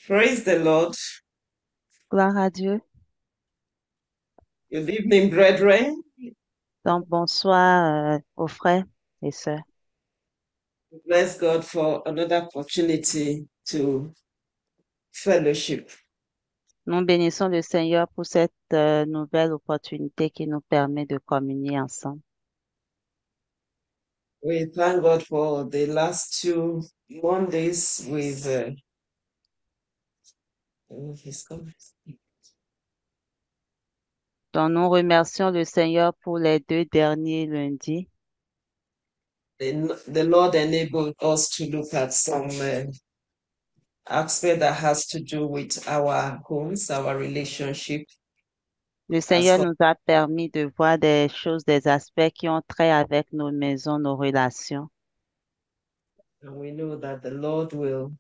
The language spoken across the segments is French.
Praise the Lord. Gloire à Dieu. Good evening, brethren. Donc, bonsoir aux frères et sœurs. Bless God for another opportunity to fellowship. Nous bénissons le Seigneur pour cette nouvelle opportunité qui nous permet de communier ensemble. We thank God for the last two Mondays with His comments. Donc, nous remercions le Seigneur pour les 2 derniers lundis. The Lord enabled us to look at some aspect that has to do with our homes, our relationship. Le As Seigneur for, nous a permis de voir des choses, des aspects qui ont trait avec nos maisons, nos relations. and we know that the Lord will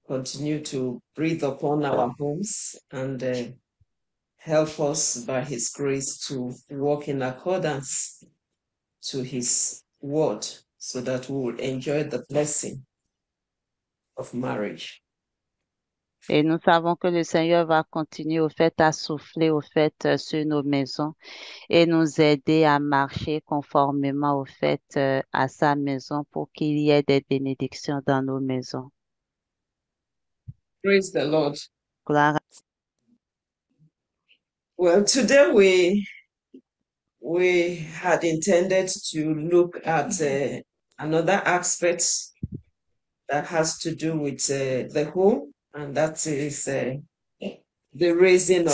continue to breathe upon our homes and help us by His grace to walk in accordance to His word so that we will enjoy the blessing of marriage. Et nous savons que le Seigneur va continuer au fait à souffler au fait sur nos maisons et nous aider à marcher conformément au fait à sa maison pour qu'il y ait des bénédictions dans nos maisons. Praise the Lord. Gloire à Well, today we had intended to look at another aspect that has to do with the home, and that is the raising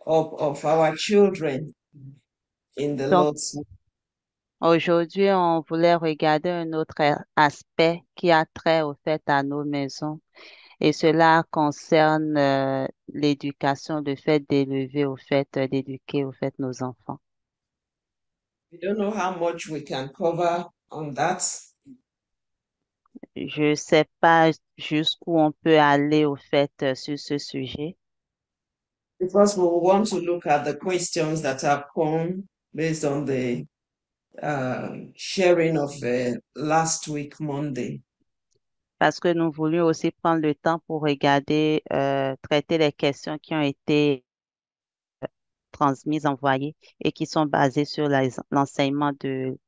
of our children in the Donc, Lord's. aujourd'hui, on voulait regarder un autre aspect qui a trait au fait à nos maisons et cela concerne l'éducation, le fait d'élever au fait, d'éduquer au fait nos enfants. We don't know how much we can cover on that. Je ne sais pas jusqu'où on peut aller au fait sur ce sujet. Because we want to look at the questions that have come based on the sharing of last week, Monday. Parce que nous voulions aussi prendre le temps pour regarder, traiter les questions qui ont été transmises, envoyées et qui sont basées sur l'enseignement du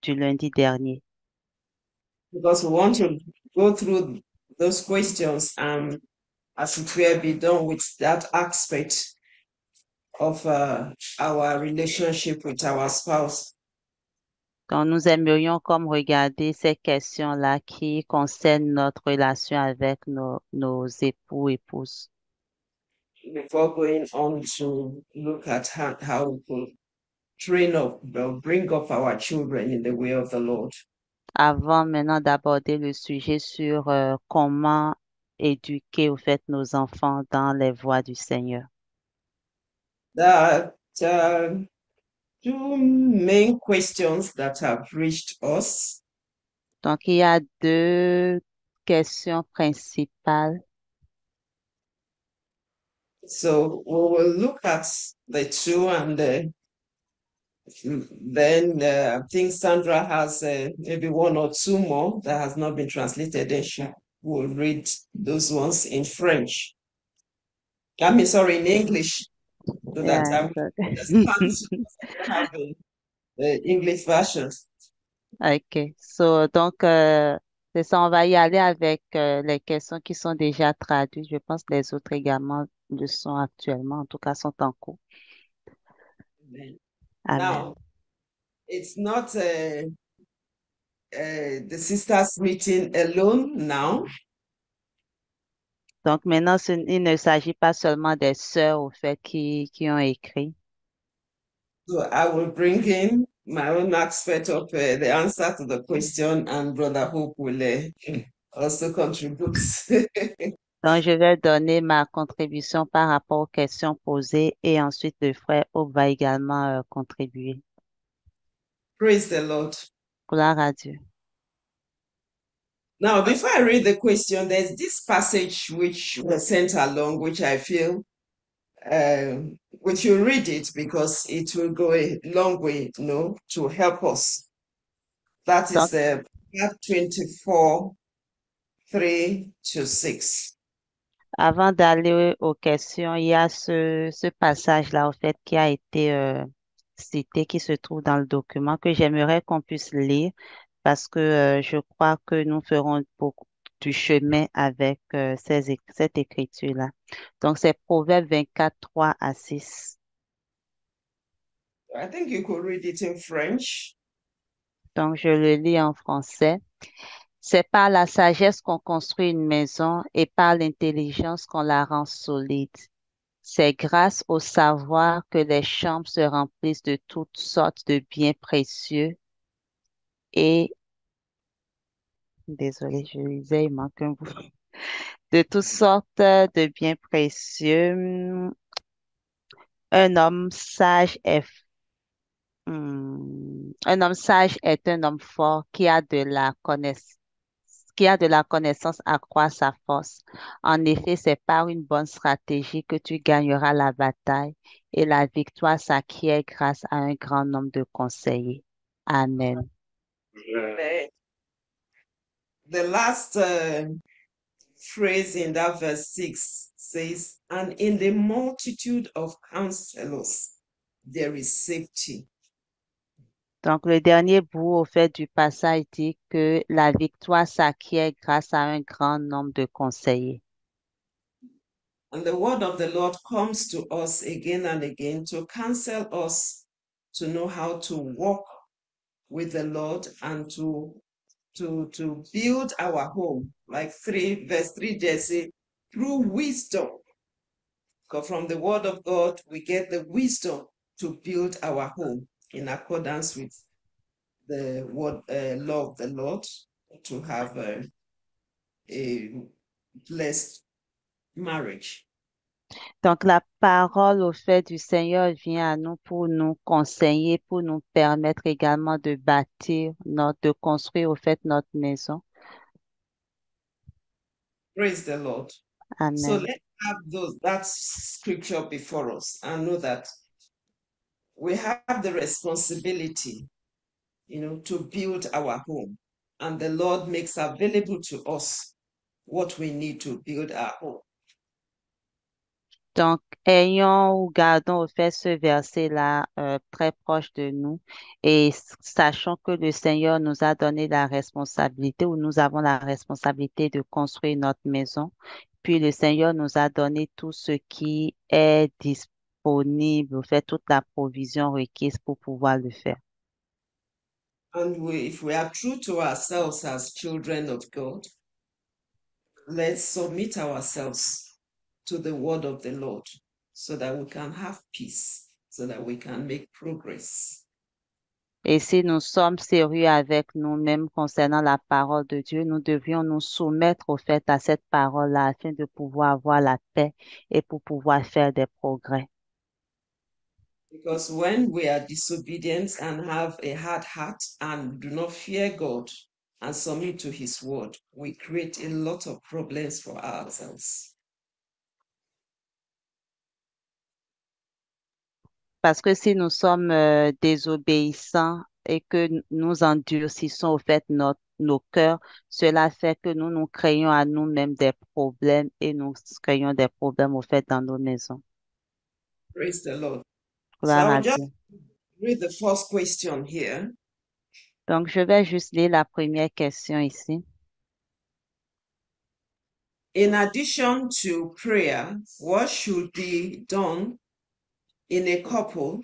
lundi dernier. Because we want to go through those questions and, as it were, be done with that aspect of our relationship with our spouse. Donc, nous aimerions comme regarder ces questions-là qui concernent notre relation avec nos époux, épouses. Before going on to look at how we could train up, bring up our children in the way of the Lord. Avant maintenant d'aborder le sujet sur comment éduquer au fait nos enfants dans les voies du Seigneur. There are two main questions that have reached us. Donc, il y a 2 questions principales. So we will look at the two and then I think Sandra has maybe one or two more that has not been translated. Then she will read those ones in French. I mean, sorry, in English, so that Yeah, I will so- understand have the English versions. OK. Donc, c'est ça, on va y aller avec les questions qui sont déjà traduites. Je pense que les autres également le sont actuellement, en tout cas sont en cours. Amen. Amen. Now, it's not the sisters meeting alone now. Donc maintenant, il ne s'agit pas seulement des sœurs au fait qui ont écrit. So I will bring in my own aspect of the answer to the question, and Brother Hope will also contribute. Donc, je vais donner ma contribution par rapport aux questions posées et ensuite le frère Hope va également contribuer. Praise the Lord. Gloire à Dieu. Now, before I read the question, there's this passage which was sent along, which I feel which you read it because it will go a long way, to help us. That Donc, is part 24 3 to 6. Avant d'aller aux questions, il y a ce passage-là, au fait, qui a été cité, qui se trouve dans le document, que j'aimerais qu'on puisse lire parce que je crois que nous ferons beaucoup du chemin avec cette écriture-là. Donc, c'est Proverbe 24, 3 à 6. I think you could read it in French. Donc, je le lis en français. C'est par la sagesse qu'on construit une maison et par l'intelligence qu'on la rend solide. C'est grâce au savoir que les chambres se remplissent de toutes sortes de biens précieux et, désolé, je lisais, il manque un bout, de toutes sortes de biens précieux. Un homme sage est, un homme sage est un homme fort qui a de la connaissance accroît sa force. En effet, c'est par une bonne stratégie que tu gagneras la bataille et la victoire s'acquiert grâce à un grand nombre de conseillers. Amen. The last phrase in that verse 6 says, and in the multitude of counselors, there is safety. Donc, le dernier bout au fait du passage dit que la victoire s'acquiert grâce à un grand nombre de conseillers. And the word of the Lord comes to us again and again to counsel us to know how to walk with the Lord and to build our home. Like verse 3 there say, through wisdom. Because from the word of God, we get the wisdom to build our home in accordance with the word law of the Lord, to have a blessed marriage. Donc, la parole au fait du Seigneur vient à nous pour nous conseiller, pour nous permettre également de bâtir, de construire au fait notre maison. Praise the Lord. So Amen. let's have that scripture before us and know that we have the responsibility, to build our home. And the Lord makes available to us what we need to build our home. Donc, ayons ou gardons au fait ce verset-là très proche de nous et sachons que le Seigneur nous a donné la responsabilité ou nous avons la responsabilité de construire notre maison. Puis le Seigneur nous a donné tout ce qui est disponible, au fait toute la provision requise pour pouvoir le faire. And if we are true to ourselves as children of God, let's submit ourselves to the word of the Lord so that we can have peace, so that we can make progress. Et si nous sommes sérieux avec nous-mêmes concernant la parole de Dieu, nous devions nous soumettre au fait à cette parole-là afin de pouvoir avoir la paix et pour pouvoir faire des progrès. Because when we are disobedient and have a hard heart and do not fear God and submit to his word, we create a lot of problems for ourselves. Parce que si nous sommes désobéissants et que nous endurcissons au fait nos cœurs, cela fait que nous créons à nous-mêmes des problèmes et nous créons des problèmes au fait dans nos maisons. Praise the Lord. So Gloire I à will just Dieu. read the first question here. Donc, je vais juste lire la première question ici. In addition to prayer, what should be done in a couple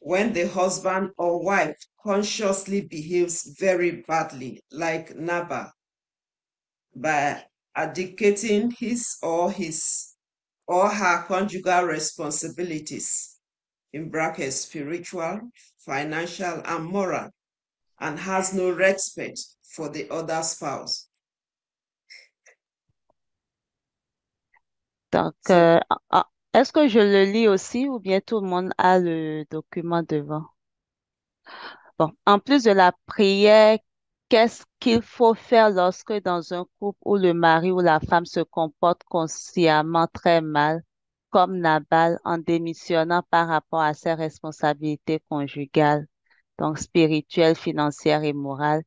when the husband or wife consciously behaves very badly, like Nabal, by abdicating his or her conjugal responsibilities, in brackets, spiritual, financial, and moral, and has no respect for the other spouse? Donc, So, est-ce que je le lis aussi ou bien tout le monde a le document devant? Bon, en plus de la prière, qu'est-ce qu'il faut faire lorsque dans un couple où le mari ou la femme se comporte consciemment très mal, comme Nabal, en démissionnant par rapport à ses responsabilités conjugales, donc spirituelles, financières et morales,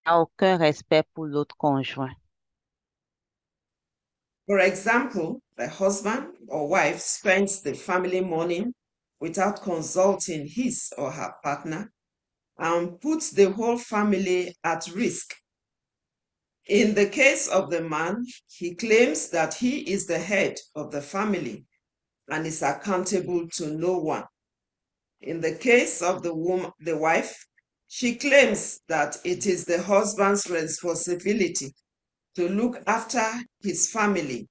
n'a aucun respect pour l'autre conjoint? For example, the husband or wife spends the family money without consulting his or her partner and puts the whole family at risk. In the case of the man, he claims that he is the head of the family and is accountable to no one. In the case of the wife, she claims that it is the husband's responsibility to look after his family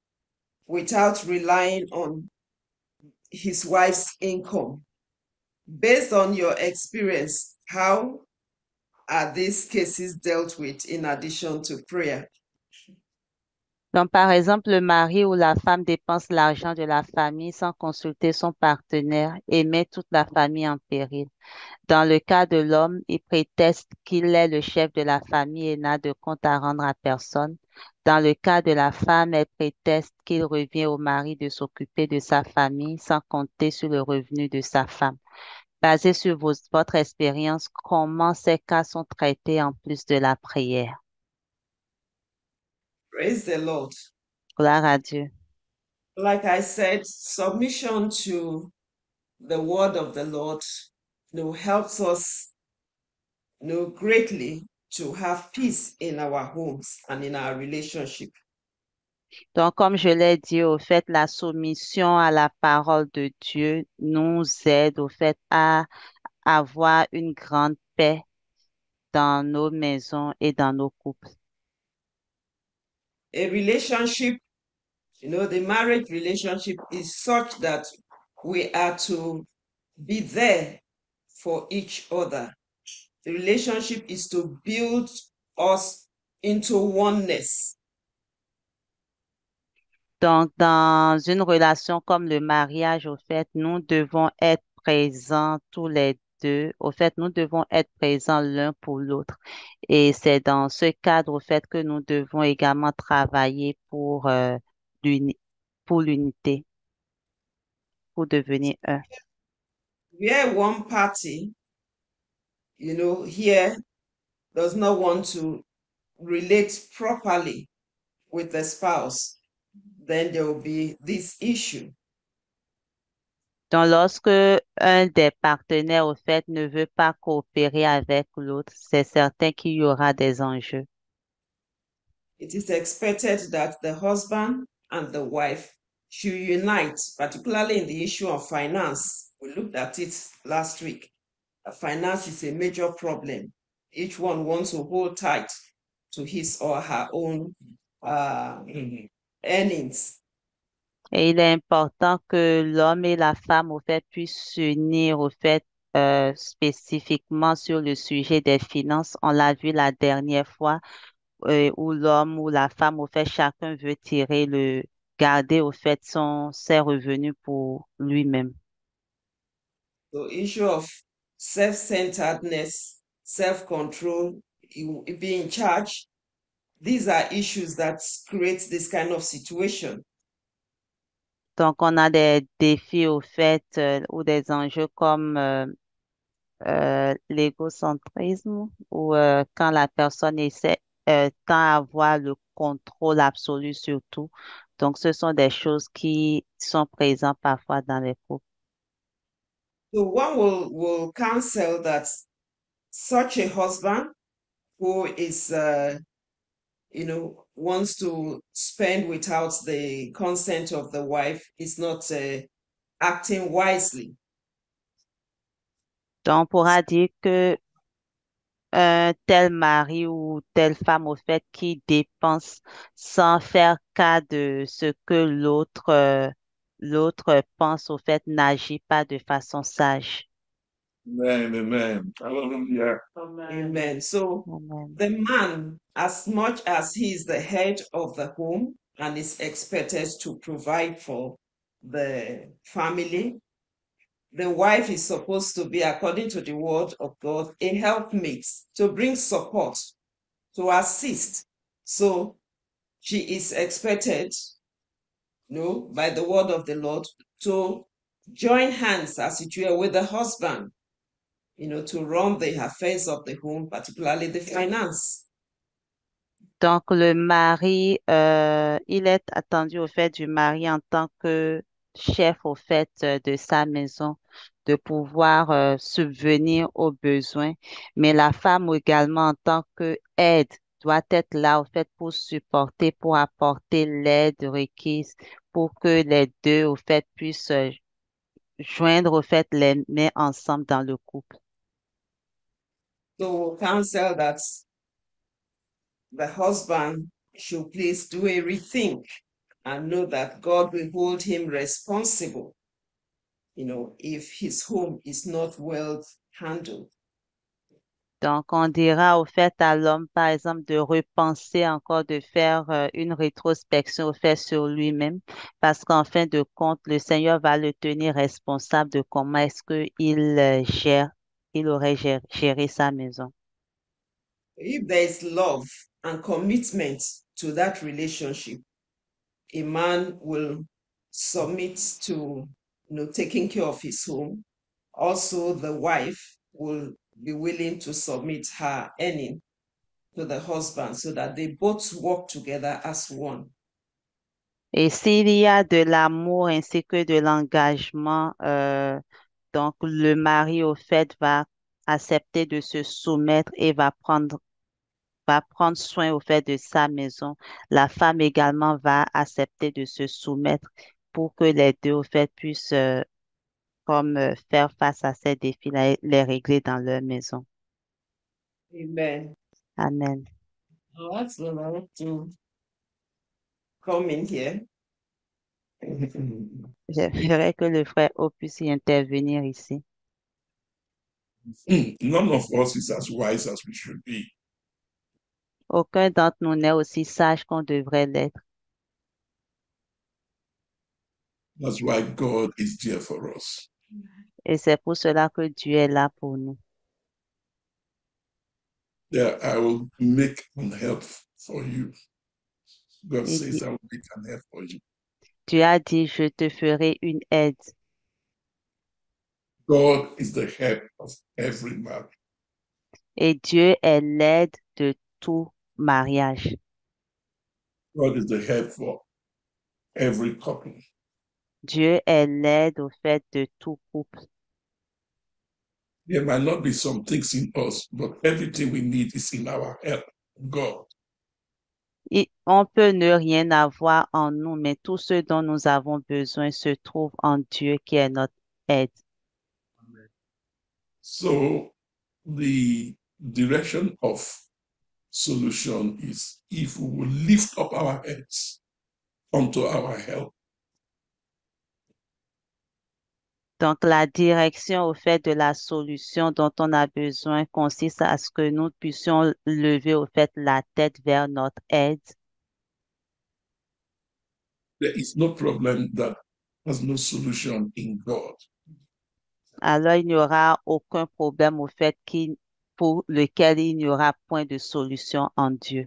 without relying on his wife's income. Based on your experience, how are these cases dealt with in addition to prayer? Donc, par exemple, le mari ou la femme dépense l'argent de la famille sans consulter son partenaire et met toute la famille en péril. Dans le cas de l'homme, il prétexte qu'il est le chef de la famille et n'a de compte à rendre à personne. Dans le cas de la femme, elle prétexte qu'il revient au mari de s'occuper de sa famille sans compter sur le revenu de sa femme. Basé sur votre expérience, comment ces cas sont traités en plus de la prière? Praise the Lord. Gloire à Dieu. Like I said, submission to the word of the Lord helps us greatly to have peace in our homes and in our relationship. Donc, comme je l'ai dit, au fait, la soumission à la parole de Dieu nous aide au fait à avoir une grande paix dans nos maisons et dans nos couples. A relationship, the marriage relationship is such that we are to be there for each other. The relationship is to build us into oneness. Donc, dans une relation comme le mariage, au fait, nous devons être présents tous les deux. Au fait, nous devons être présents l'un pour l'autre. Et c'est dans ce cadre, au fait, que nous devons également travailler l'uni- pour l'unité, pour devenir un. Where one party, here does not want to relate properly with the spouse, then there will be this issue. Donc, lorsque un des partenaires, au fait, ne veut pas coopérer avec l'autre, c'est certain qu'il y aura des enjeux. It is expected that the husband and the wife should unite, particularly in the issue of finance. We looked at it last week. Finance is a major problem. Each one wants to hold tight to his or her own earnings. Et il est important que l'homme et la femme, au fait, puissent s'unir, au fait, spécifiquement sur le sujet des finances. On l'a vu la dernière fois, où l'homme ou la femme, au fait, chacun veut garder, au fait, ses revenus pour lui-même. The issue of self-centeredness, self-control, be in charge, these are issues that create this kind of situation. Donc, on a des défis, au fait, ou des enjeux comme l'égocentrisme, ou quand la personne tend à avoir le contrôle absolu sur tout. Donc, ce sont des choses qui sont présentes parfois dans les couples. So one will counsel that such a husband who is, wants to spend without the consent of the wife is not acting wisely. Donc, on pourra dire que un tel mari ou telle femme, au fait, qui dépense sans faire cas de ce que l'autre pense, au fait, n'agit pas de façon sage. Amen, amen. Hallelujah. Amen. So Amen. the man, as much as he is the head of the home and is expected to provide for the family, the wife is supposed to be, according to the word of God, a helpmate to bring support, to assist. So she is expected, by the word of the Lord, to join hands, as it were, with the husband, to run the affairs of the home, particularly the finance. Donc, le mari, il est attendu au fait du mari en tant que chef au fait de sa maison, de pouvoir subvenir aux besoins, mais la femme également en tant que aide doit être là au fait pour supporter, pour apporter l'aide requise pour que les deux au fait puissent joindre au fait les mains ensemble dans le couple. So counsel that the husband should please do a rethink and know that God will hold him responsible, if his home is not well handled. Donc, on dira au fait à l'homme, par exemple, de repenser encore, de faire une rétrospection au fait sur lui-même, parce qu'en fin de compte, le Seigneur va le tenir responsable de comment est-ce il aurait géré sa maison. If there is love and commitment to that relationship, a man will submit to taking care of his home. Also, the wife will be willing to submit her earning to the husband so that they both work together as one. Et s'il y a de l'amour ainsi que de l'engagement, donc le mari au fait va accepter de se soumettre et va prendre soin au fait de sa maison. La femme également va accepter de se soumettre pour que les deux au fait puissent faire face à ces défis, les régler dans leur maison. Amen. Amen. I'll ask the Lord to come in here. J'aimerais que le frère O puisse y intervenir ici. None of us is as wise as we should be. Aucun d'entre nous n'est aussi sage qu'on devrait l'être. That's why God is there for us. Et c'est pour cela que Dieu est là pour nous. Yeah, I will make an help for you. God Il says dit, I will make an help for you. tu as dit, je te ferai une aide. God is the help of every man. Et Dieu est l'aide de tout mariage. God is the help for every couple. Dieu est l'aide au fait de tout couple. There might not be some things in us, but everything we need is in our help, God. On peut ne rien avoir en nous, mais tout ce dont nous avons besoin se trouve en Dieu qui est notre aide. So the direction of solution is if we will lift up our heads unto our help. Donc, la direction au fait de la solution dont on a besoin consiste à ce que nous puissions lever au fait la tête vers notre aide. There is no problem that has no solution in God. Alors, il n'y aura aucun problème au fait pour lequel il n'y aura point de solution en Dieu.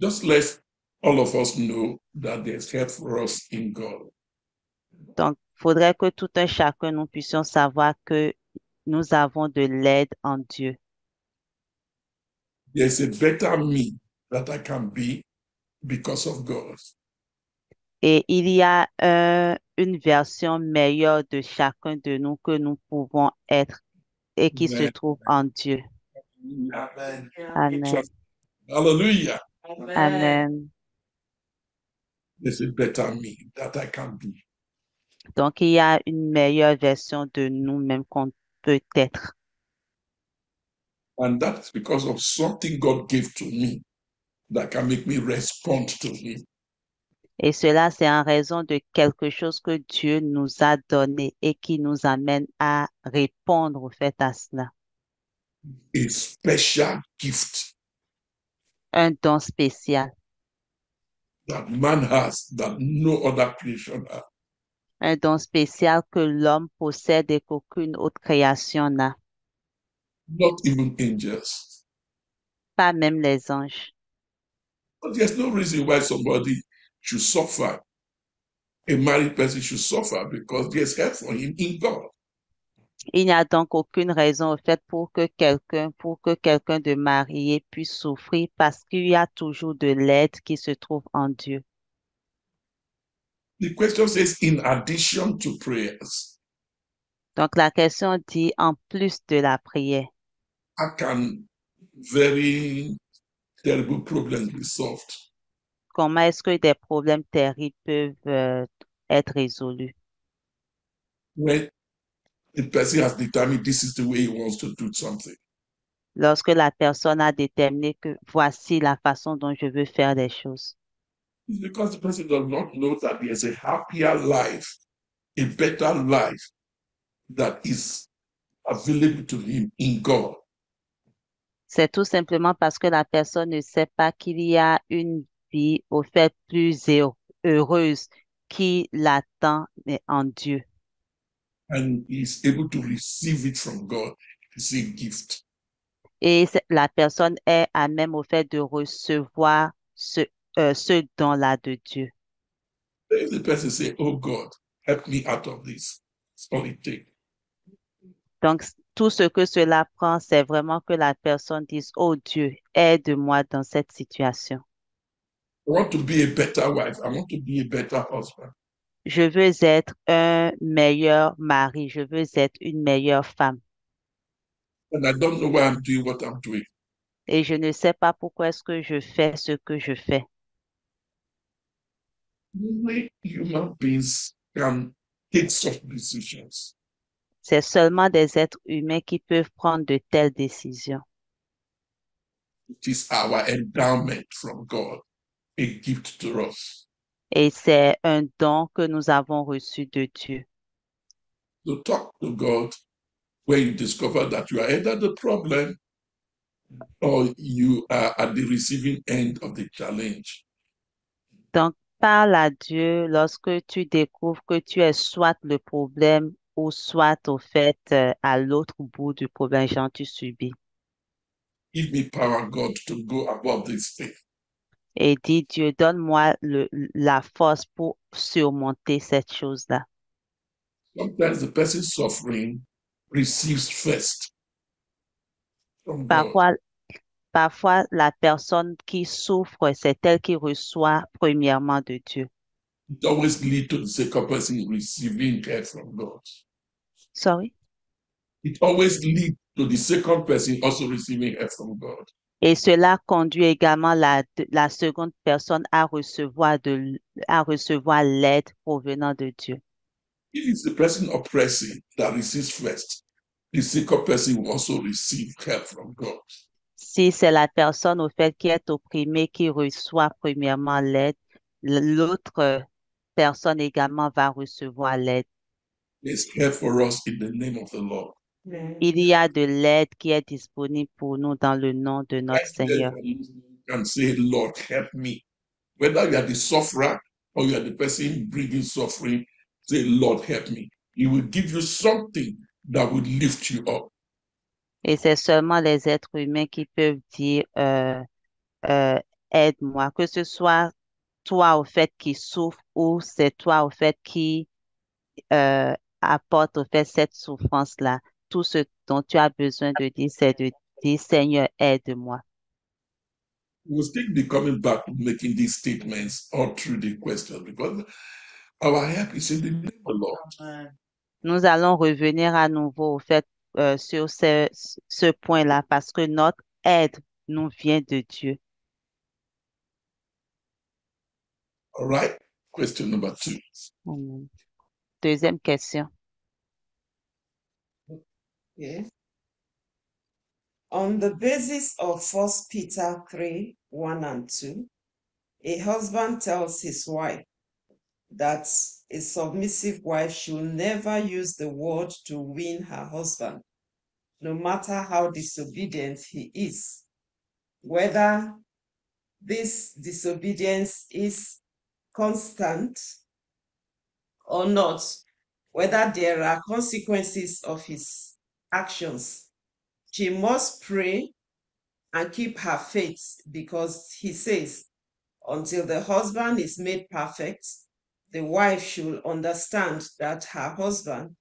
Just let all of us know that there's help for us in God. Donc, il faudrait que tout un chacun nous puissions savoir que nous avons de l'aide en Dieu. There's a better me that I can be because of God. Et il y a une version meilleure de chacun de nous que nous pouvons être et qui se Amen. trouve en Dieu. Amen. Amen. Hallelujah. Amen. There's a better me that I can be. Donc, il y a une meilleure version de nous-mêmes qu'on peut être. And that's because of something God gave to me that can make me respond to Him. Et cela, c'est en raison de quelque chose que Dieu nous a donné et qui nous amène à répondre au fait à cela. A special gift Un don spécial. that man has that no other creation has. Un don spécial que l'homme possède et qu'aucune autre création n'a. Not even angels. Pas même les anges. But there's no reason why somebody should suffer. A married person should suffer because there's help for him in God. Il n'y a donc aucune raison au fait pour que quelqu'un de marié puisse souffrir parce qu'il y a toujours de l'aide qui se trouve en Dieu. The question says, in addition to prayers, Donc la question dit en plus de la prière, how can very terrible problems be solved? comment est-ce que des problèmes terribles peuvent être résolus? When the person has determined this is the way he wants to do something. Lorsque la personne a déterminé que voici la façon dont je veux faire les choses. It's because the person does not know that there's a happier life, a better life that is available to him in God. C'est tout simplement parce que la personne ne sait pas qu'il y a une vie au fait plus heureuse qui l'attend mais en Dieu. And he's able to receive it from God. It's a gift. Et la personne est à même au fait de recevoir ce don-là de Dieu. If the person say, oh God, help me out of this, it's all it takes. Donc, tout ce que cela prend, c'est vraiment que la personne dise, oh Dieu, aide-moi dans cette situation. I want to be a better wife. I want to be a better husband. Je veux être un meilleur mari, je veux être une meilleure femme. And I don't know why I'm doing what I'm doing. Et je ne sais pas pourquoi est-ce que je fais ce que je fais. Only human beings can take such decisions. C'est seulement des êtres humains qui peuvent prendre de telles décisions. It is our endowment from God, a gift to us. Et c'est un don que nous avons reçu de Dieu. So talk to God when you discover that you are either the problem or you are at the receiving end of the challenge. Donc, parle à Dieu lorsque tu découvres que tu es soit le problème ou soit au fait à l'autre bout du problème, genre tu subis. Give me power, God, to go above this thing. Et dis, Dieu, donne-moi la force pour surmonter cette chose-là. Sometimes the person suffering receives first from God. Parfois, la personne qui souffre, c'est elle qui reçoit premièrement de Dieu. It always leads to the second person receiving help from God. Sorry? It always leads to the second person also receiving help from God. Et cela conduit également la seconde personne à recevoir l'aide provenant de Dieu. If it's the person oppressing that receives first, the second person will also receive help from God. Si c'est la personne au fait qui est opprimée qui reçoit premièrement l'aide, l'autre personne également va recevoir l'aide. There's help for us in the name of the Lord. Il y a de l'aide qui est disponible pour nous dans le nom de notre Right Seigneur. there, you can say, Lord, help me. Whether you are the sufferer or you are the person bringing suffering, say, Lord, help me. He will give you something that will lift you up. Et c'est seulement les êtres humains qui peuvent dire aide-moi, que ce soit toi au fait qui souffre ou c'est toi au fait qui apporte au fait cette souffrance-là. Tout ce dont tu as besoin de dire, c'est de dire Seigneur, aide-moi. We'll still be coming back to making these statements all through the question because our help is in the name of the Lord. Nous allons revenir à nouveau au fait sur ce point-là parce que notre aide nous vient de Dieu. All right. Question number 2. Deuxième question. Okay. On the basis of 1 Peter 3, 1 and 2, a husband tells his wife that a submissive wife should never use the word to win her husband, no matter how disobedient he is, whether this disobedience is constant or not, whether there are consequences of his actions. She must pray and keep her faith because he says, until the husband is made perfect, the wife should understand that her husband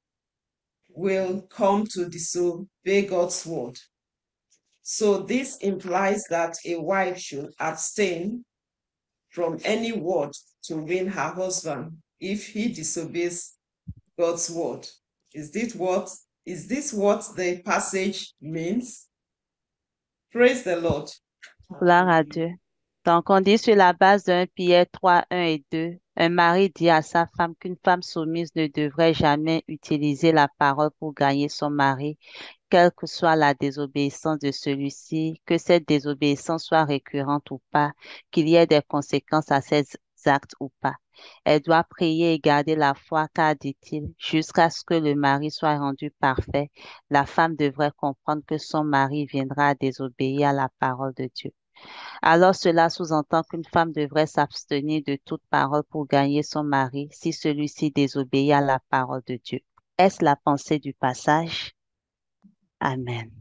will come to disobey God's word. So this implies that a wife should abstain from any word to win her husband if he disobeys God's word. Is this what the passage means? Praise the Lord. Gloire à Dieu. Donc, on dit sur la base de 1 Pierre 3, 1 et 2, un mari dit à sa femme qu'une femme soumise ne devrait jamais utiliser la parole pour gagner son mari, quelle que soit la désobéissance de celui-ci, que cette désobéissance soit récurrente ou pas, qu'il y ait des conséquences à ces actes ou pas. Elle doit prier et garder la foi, car, dit-il, jusqu'à ce que le mari soit rendu parfait, la femme devrait comprendre que son mari viendra à désobéir à la parole de Dieu. Alors cela sous-entend qu'une femme devrait s'abstenir de toute parole pour gagner son mari si celui-ci désobéit à la parole de Dieu. Est-ce la pensée du passage? Amen.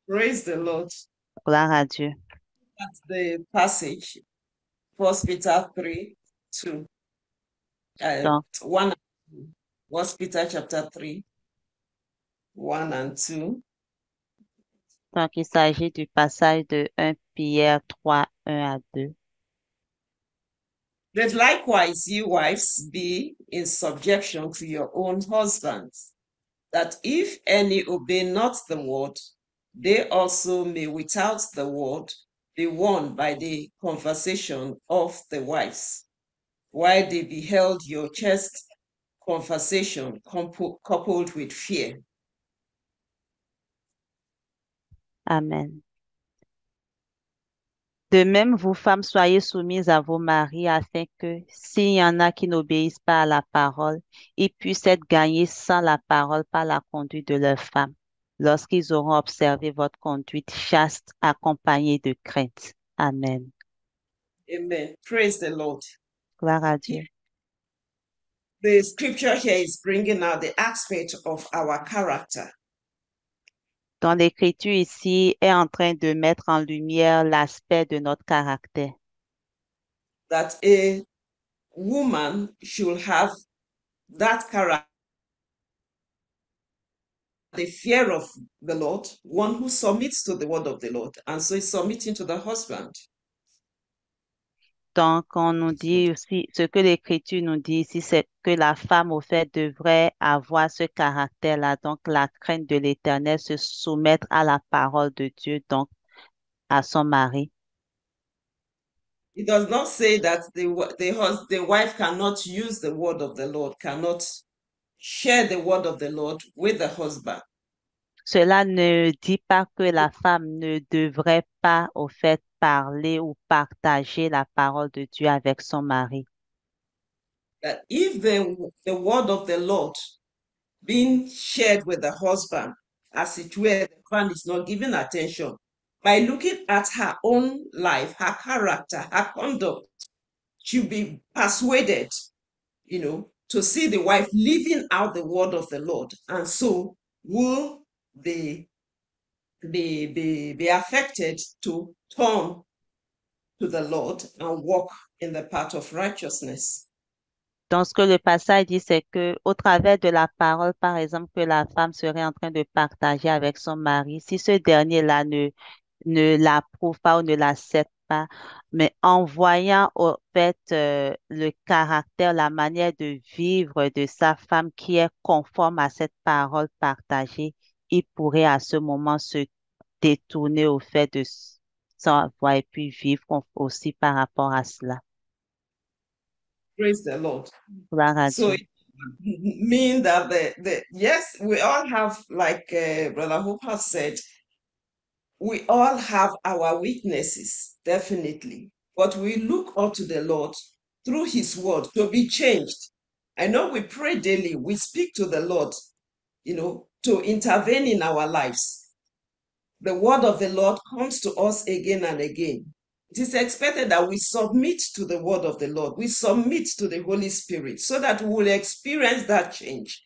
Praise the Lord. Gloire à Dieu. That's the passage, 1 Peter 3, 2. Donc, 1 and 2. 1 Peter chapter 3, 1 and 2. donc il s'agit du passage de 1 Pierre 3, 1 à 2. Let likewise you wives be in subjection to your own husbands, that if any obey not the word, they also may without the word be won by the conversation of the wives, while they beheld your chaste conversation coupled with fear. Amen. De même, vous femmes, soyez soumises à vos maris afin que, s'il y en a qui n'obéissent pas à la parole, ils puissent être gagnés sans la parole par la conduite de leurs femmes, lorsqu'ils auront observé votre conduite chaste accompagnée de crainte. Amen. Amen. Praise the Lord. Gloire à Dieu. The scripture here is bringing out the aspect of our character. Donc, l'Écriture ici est en train de mettre en lumière l'aspect de notre caractère. That a woman should have that character, the fear of the Lord, one who submits to the word of the Lord, and so is submitting to the husband. Donc, on nous dit aussi, ce que l'Écriture nous dit ici, c'est que la femme, au fait, devrait avoir ce caractère-là, donc la crainte de l'Éternel, se soumettre à la parole de Dieu, donc à son mari. It does not say that the wife cannot use the word of the Lord, cannot share the word of the Lord with the husband. Cela ne dit pas que la femme ne devrait pas, au fait, parler ou partager la parole de Dieu avec son mari. That if the word of the Lord being shared with the husband, as it were, the husband is not giving attention, by looking at her own life, her character, her conduct, she'll be persuaded, to see the wife living out the word of the Lord, and so will be affected to turn to the Lord and walk in the path of righteousness. Donc, ce que le passage dit, c'est que au travers de la parole, par exemple, que la femme serait en train de partager avec son mari, si ce dernier-là ne l'approuve pas ou ne l'accepte pas, mais en voyant au fait le caractère, la manière de vivre de sa femme qui est conforme à cette parole partagée, il pourrait à ce moment se détourner au fait de savoir et puis vivre aussi par rapport à cela. Praise the Lord. Gloire à So Dieu. it means that yes, we all have, like Brother Hope has said, we all have our weaknesses, definitely. But we look up to the Lord through his word to be changed. I know we pray daily, we speak to the Lord, to intervene in our lives. The word of the Lord comes to us again and again. It is expected that we submit to the word of the Lord. We submit to the Holy Spirit so that we will experience that change.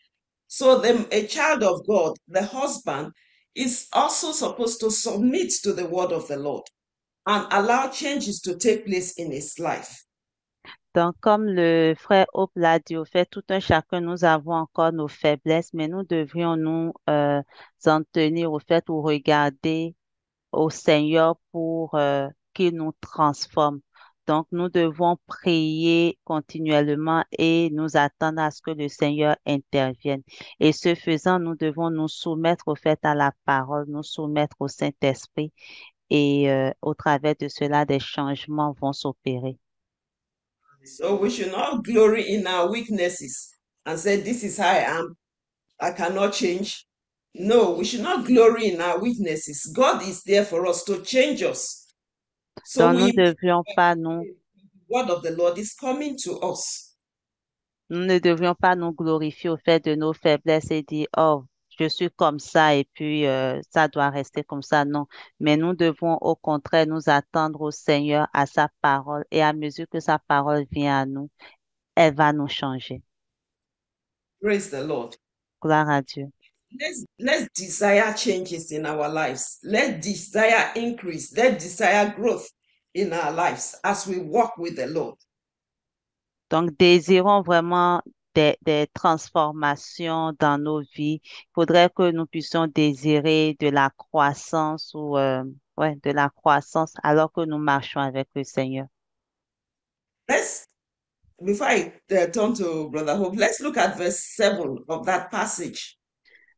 So a child of God, the husband, is also supposed to submit to the word of the Lord and allow changes to take place in his life. Donc, comme le frère Hope l'a dit, au fait, tout un chacun, nous avons encore nos faiblesses, mais nous devrions nous en tenir au fait ou regarder au Seigneur pour qu'il nous transforme. Donc, nous devons prier continuellement et nous attendre à ce que le Seigneur intervienne. Et ce faisant, nous devons nous soumettre au fait à la parole, nous soumettre au Saint-Esprit et au travers de cela, des changements vont s'opérer. So we should not glory in our weaknesses and say, "This is how I am. I cannot change." No, we should not glory in our weaknesses. God is there for us to change us. So Donc, nous ne we, devrions pas nous the word of the Lord is coming to us. Nous ne devrions pas nous glorifier au fait de nos faiblesses et dire, oh, je suis comme ça et puis ça doit rester comme ça. Non, mais nous devons au contraire nous attendre au Seigneur, à sa parole et à mesure que sa parole vient à nous, elle va nous changer. Praise the Lord. Gloire à Dieu. Let's desire changes in our lives. Let's desire increase. Let's desire growth in our lives as we walk with the Lord. Donc, désirons vraiment des transformations dans nos vies. Il faudrait que nous puissions désirer de la croissance ou ouais, de la croissance alors que nous marchons avec le Seigneur. Let's Before I turn to Brother Hope, let's look at verse 7 of that passage.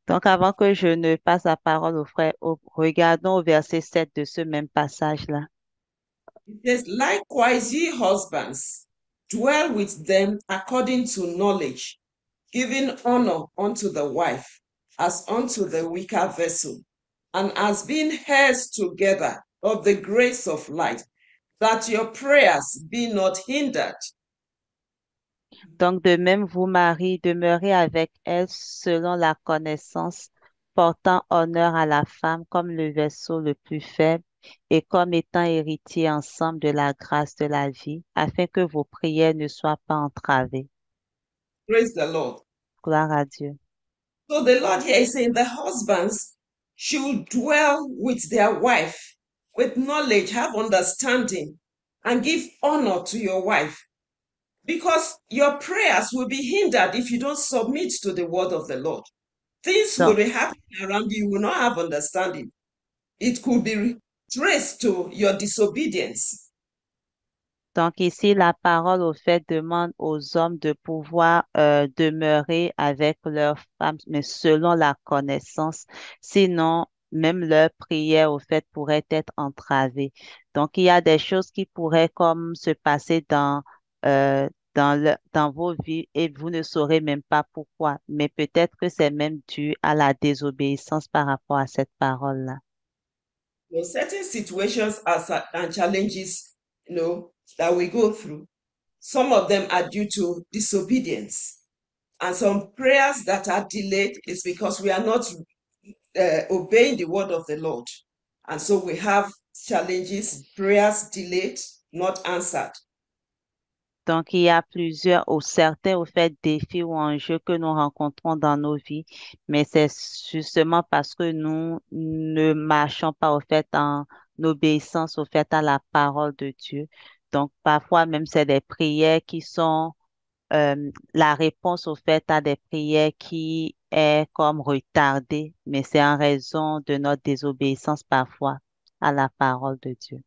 Donc, avant que je ne passe la parole au frère, regardons au verset 7 de ce même passage-là. It says, "Likewise, ye husbands, dwell with them according to knowledge, giving honor unto the wife as unto the weaker vessel, and as being heirs together of the grace of life, that your prayers be not hindered." Donc, de même, vous, maris, demeurez avec elle selon la connaissance, portant honneur à la femme comme le vaisseau le plus faible et comme étant héritiers ensemble de la grâce de la vie, afin que vos prières ne soient pas entravées. Praise the Lord. Gloire à Dieu. So the Lord here is saying the husbands should dwell with their wife with knowledge, have understanding, and give honor to your wife. Because your prayers will be hindered if you don't submit to the word of the Lord. Things will Donc, be happening around you, you will not have understanding. It could be traced to your disobedience. Donc ici, la parole au fait demande aux hommes de pouvoir demeurer avec leurs femmes, mais selon la connaissance. Sinon, même leur prière au fait pourrait être entravée. Donc il y a des choses qui pourraient comme se passer dans vos vies et vous ne saurez même pas pourquoi. Mais peut-être que c'est même dû à la désobéissance par rapport à cette parole-là. Certain situations and challenges, that we go through, some of them are due to disobedience. And some prayers that are delayed is because we are not obeying the word of the Lord. And so we have challenges, prayers delayed, not answered. Donc, il y a plusieurs ou certains au fait défis ou enjeux que nous rencontrons dans nos vies, mais c'est justement parce que nous ne marchons pas au fait en obéissance au fait à la parole de Dieu. Donc, parfois même c'est des prières qui sont la réponse au fait à des prières qui est comme retardée, mais c'est en raison de notre désobéissance parfois à la parole de Dieu.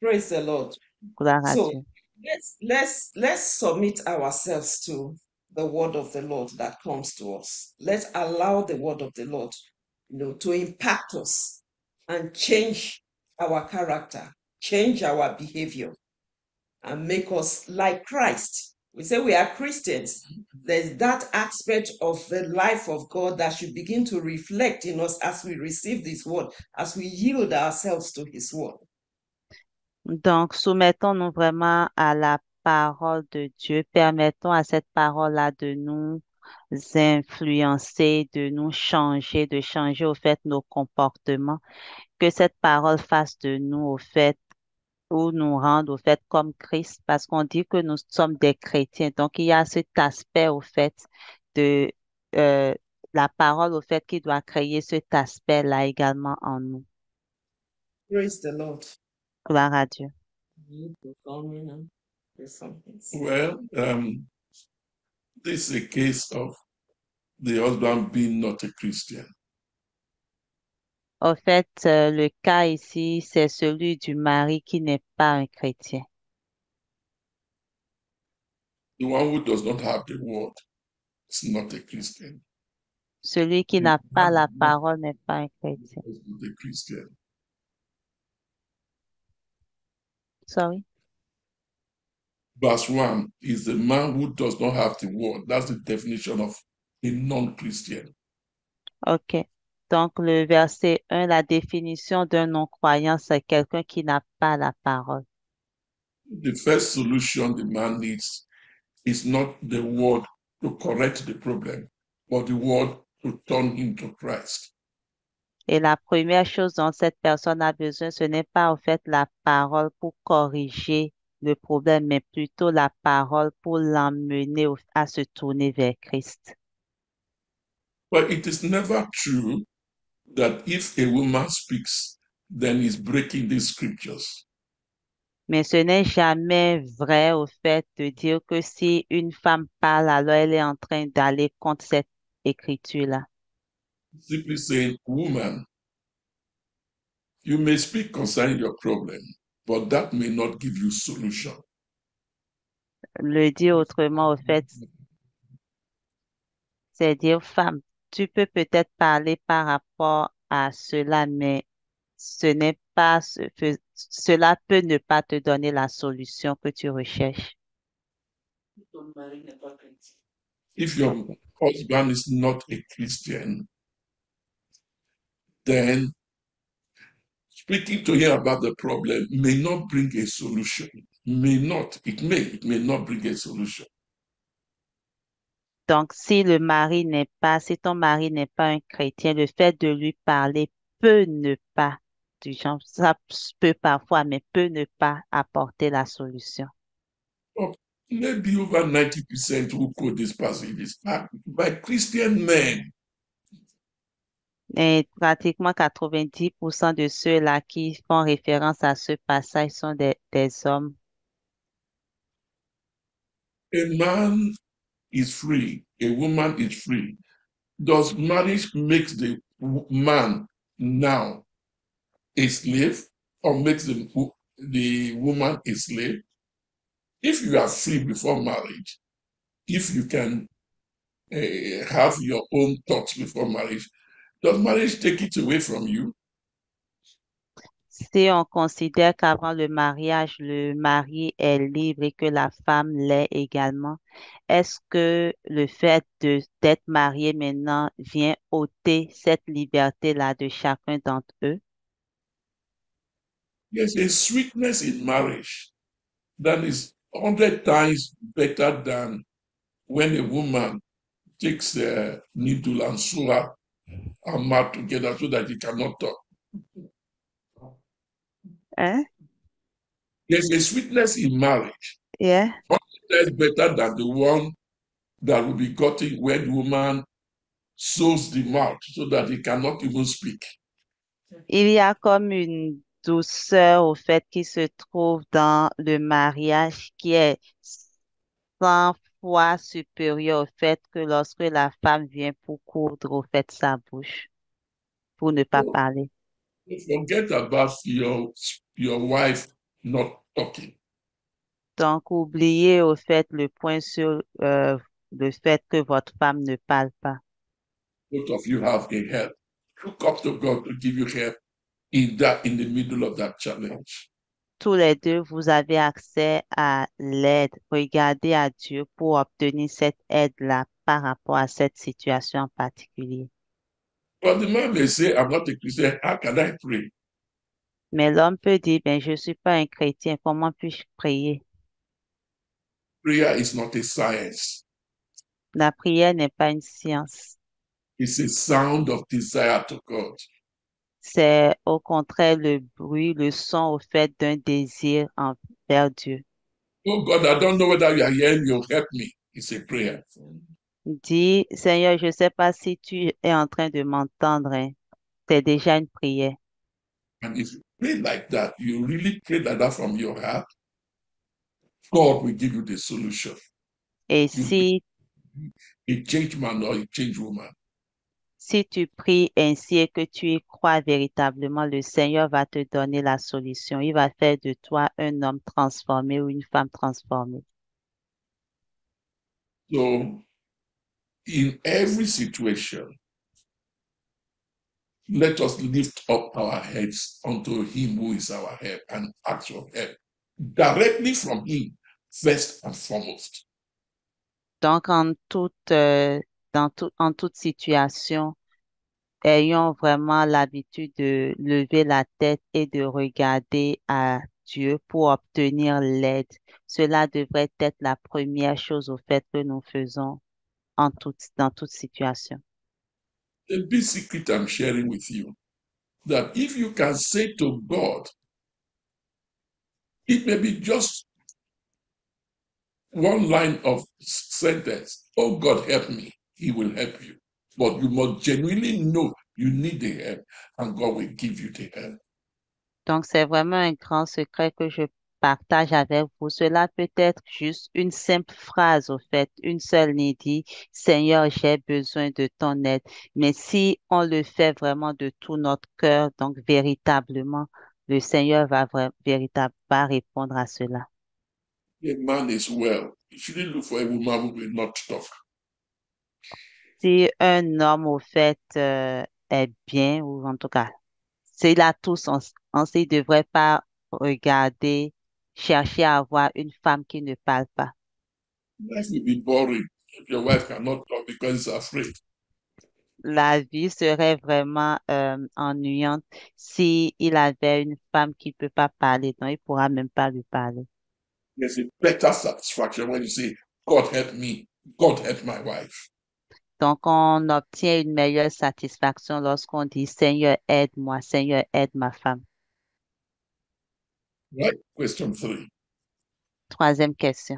Praise the Lord. Gloire à So Dieu. let's submit ourselves to the word of the Lord that comes to us. Let's allow the word of the Lord, to impact us and change our character, change our behavior, and make us like Christ. We say we are Christians. There's that aspect of the life of God that should begin to reflect in us as we receive this word, as we yield ourselves to his word. Donc, soumettons-nous vraiment à la parole de Dieu. Permettons à cette parole-là de nous influencer, de nous changer, de changer au fait nos comportements. Que cette parole fasse de nous au fait ou nous rende au fait comme Christ, parce qu'on dit que nous sommes des chrétiens. Donc, il y a cet aspect au fait de euh, la parole au fait qui doit créer cet aspect-là également en nous. Praise the Lord. Gloire à Dieu. Well, this is a case of the husband being not a Christian. Au fait, le cas ici, c'est celui du mari qui n'est pas un chrétien. The one who does not have the word is not a Christian. Celui qui The n'a pas man la parole n'est pas un chrétien. is not a Christian. Sorry. Verse 1 is the man who does not have the word. That's the definition of a non-Christian. OK. Donc, le verset 1, la définition d'un non-croyant, c'est quelqu'un qui n'a pas la parole. The first solution the man needs is not the word to correct the problem, but the word to turn him to Christ. Et la première chose dont cette personne a besoin, ce n'est pas en fait la parole pour corriger le problème, mais plutôt la parole pour l'emmener à se tourner vers Christ. But it is never true that if a woman speaks, then he's breaking the scriptures. Mais ce n'est jamais vrai au fait de dire que si une femme parle, alors elle est en train d'aller contre cette écriture-là. Simply saying, woman, you may speak concerning your problem, but that may not give you solution. Le dire autrement, au fait, c'est dire femme, tu peux peut-être parler par rapport à cela, mais ce n'est pas cela peut ne pas te donner la solution que tu recherches. If your husband is not a Christian, then speaking to him about the problem may not bring a solution. It may not bring a solution. Donc, si ton mari n'est pas un chrétien, le fait de lui parler peut ne pas, du genre, ça peut parfois, mais peut ne pas apporter la solution. Maybe over 90% who quote this passage is by Christian men. Et pratiquement 90% de ceux-là qui font référence à ce passage sont des hommes. A man is free, a woman is free. Does marriage make the man now a slave or makes the woman a slave? If you are free before marriage, if you can have your own thoughts before marriage, does marriage take it away from you? Si on considère qu'avant le mariage, le mari est libre et que la femme l'est également, est-ce que le fait d'être marié maintenant vient ôter cette liberté-là de chacun d'entre eux? There's a sweetness in marriage that is 100 times better than when a woman takes a needle and sew her mouth together so that he cannot talk. Hein? There's a sweetness in marriage Yeah. that's better than the one that will be gotten when the woman sews the mouth so that he cannot even speak. Il y a comme une douceur au fait qui se trouve dans le mariage qui est 100 fois supérieure au fait que lorsque la femme vient pour coudre au fait sa bouche, pour ne pas So parler. forget about your wife not talking. Donc, oubliez au fait le point sur le fait que votre femme ne parle pas. Both of you have a help. Look up to God to give you help in the middle of that challenge. Tous les deux, vous avez accès à l'aide. Regardez à Dieu pour obtenir cette aide-là par rapport à cette situation en particulier. But the man may say, I'm not a Christian. How can I pray? Mais l'homme peut dire, ben, je ne suis pas un chrétien, comment puis-je prier? Prayer is not a science. La prière n'est pas une science. It's a sound of desire to God. C'est au contraire le bruit, le son au fait d'un désir envers Dieu. Oh God, I don't know whether you are hearing me. Help me. It's a prayer. Dis, Seigneur, je ne sais pas si tu es en train de m'entendre, hein. C'est déjà une prière. And if you pray like that, you really pray like that from your heart, God will give you the solution. Et You si, a changed man or a changed woman. si tu pries ainsi et que tu y crois véritablement, le Seigneur va te donner la solution. Il va faire de toi un homme transformé ou une femme transformée. So, in every situation, let us lift up our heads unto Him who is our help and ask for help directly from Him, first and foremost. Donc, en toute situation, ayons vraiment l'habitude de lever la tête et de regarder à Dieu pour obtenir l'aide. Cela devrait être la première chose au fait que nous faisons dans toute situation. The big secret I'm sharing with you that if you can say to God, it may be just one line of sentence, oh God, help me, He will help you. But you must genuinely know you need the help, and God will give you the help. Donc, c'est vraiment un grand secret que je partage avec vous. Cela peut être juste une simple phrase, au fait, une seule ligne dit, Seigneur, j'ai besoin de ton aide. Mais si on le fait vraiment de tout notre cœur, donc véritablement, le Seigneur va répondre à cela. A man is well. You shouldn't look for a woman who will not talk. Si un homme, au fait, est bien, ou en tout cas, s'il a tout son sens, il ne devrait pas chercher à avoir une femme qui ne parle pas. Life will be boring if your wife cannot talk because she's afraid. La vie serait vraiment ennuyante si il avait une femme qui ne peut pas parler, donc il ne pourra même pas lui parler. There's a better satisfaction when you say, God help me, God help my wife. Donc, on obtient une meilleure satisfaction lorsqu'on dit Seigneur, aide-moi, Seigneur, aide ma femme. Right? Question 3. Troisième question.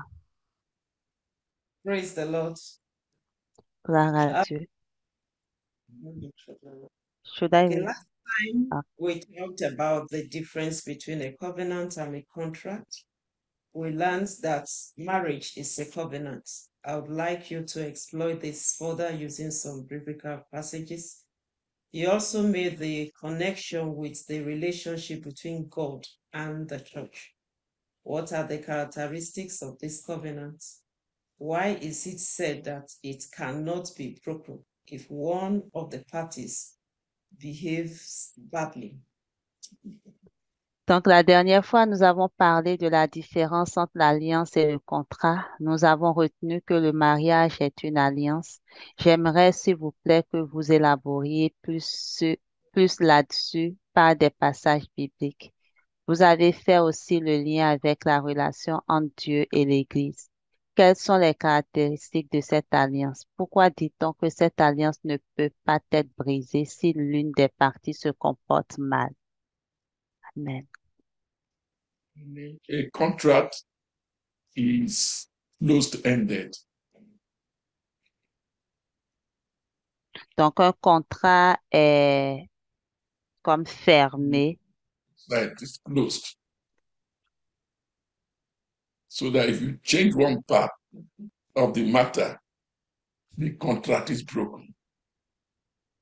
Praise the Lord. Gloire à Uh, Dieu. Should I Okay, read? last time Ah, we talked about the difference between a covenant and a contract. We learned that marriage is a covenant. I would like you to explore this further using some biblical passages. You also made the connection with the relationship between God and the church. What are the characteristics of this covenant? Why is it said that it cannot be broken if one of the parties behaves badly? Donc, la dernière fois, nous avons parlé de la différence entre l'alliance et le contrat. Nous avons retenu que le mariage est une alliance. J'aimerais, s'il vous plaît, que vous élaboriez plus là-dessus par des passages bibliques. Vous avez fait aussi le lien avec la relation entre Dieu et l'Église. Quelles sont les caractéristiques de cette alliance? Pourquoi dit-on que cette alliance ne peut pas être brisée si l'une des parties se comporte mal? Amen. A contract is closed-ended. Donc, un contrat est comme fermé. Right? It's closed. So that if you change one part of the matter, the contract is broken.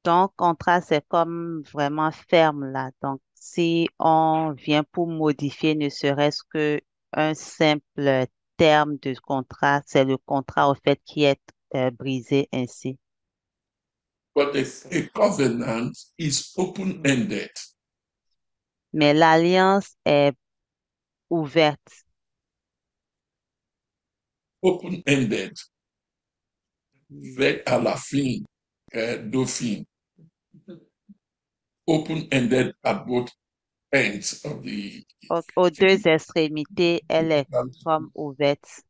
Donc, contrat, c'est comme vraiment ferme là. Donc, si on vient pour modifier ne serait-ce que un simple terme de contrat, c'est le contrat au fait qui est brisé ainsi. But a covenant is open-ended. Mais l'alliance est ouverte. Open-ended. Fait à la fin, dauphine. Open-ended at both ends of the Aux deux extrémités, elle est comme ouverte.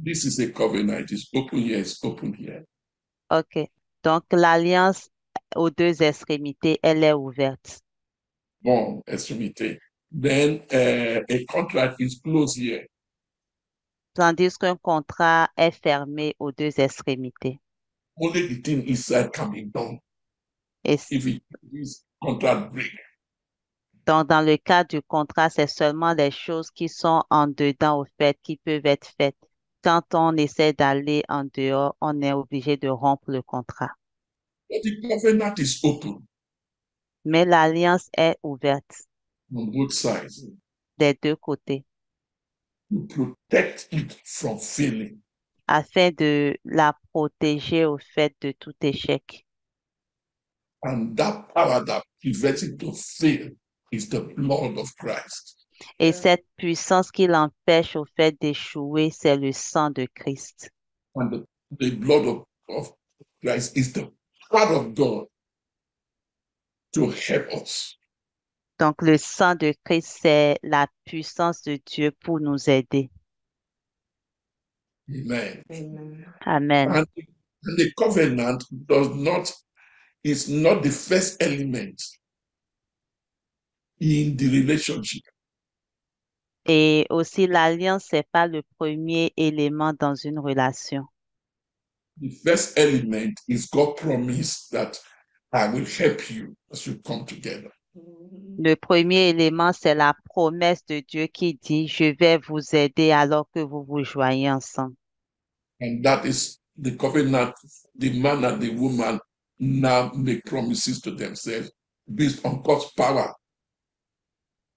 This is a covenant. It's open here, it's open here. OK. Donc, l'alliance aux deux extrémités, elle est ouverte. Bon, extremity. Then a contract is closed here. Tandis qu'un contrat est fermé aux deux extrémités. Only the thing inside can be done. Et, If it is contract break, Donc, dans le cas du contrat, c'est seulement les choses qui sont en dedans, au fait, qui peuvent être faites. Quand on essaie d'aller en dehors, on est obligé de rompre le contrat. But the covenant is open Mais l'alliance est ouverte on both sides des deux côtés to protect it from failing. afin de la protéger au fait de tout échec. And that power that prevents it to fail is the blood of Christ. Et cette puissance qui l'empêche au fait d'échouer, c'est le sang de Christ. And the blood of Christ is the power of God to help us. Donc, le sang de Christ, c'est la puissance de Dieu pour nous aider. Amen. Amen. Amen. And the covenant is not the first element in the relationship. Et aussi, l'alliance, c'est pas le premier élément dans une relation. The first element is God's promise that I will help you as you come together. Le premier élément, c'est la promesse de Dieu qui dit, je vais vous aider alors que vous vous joignez ensemble. And that is the covenant. The man and the woman now make promises to themselves based on God's power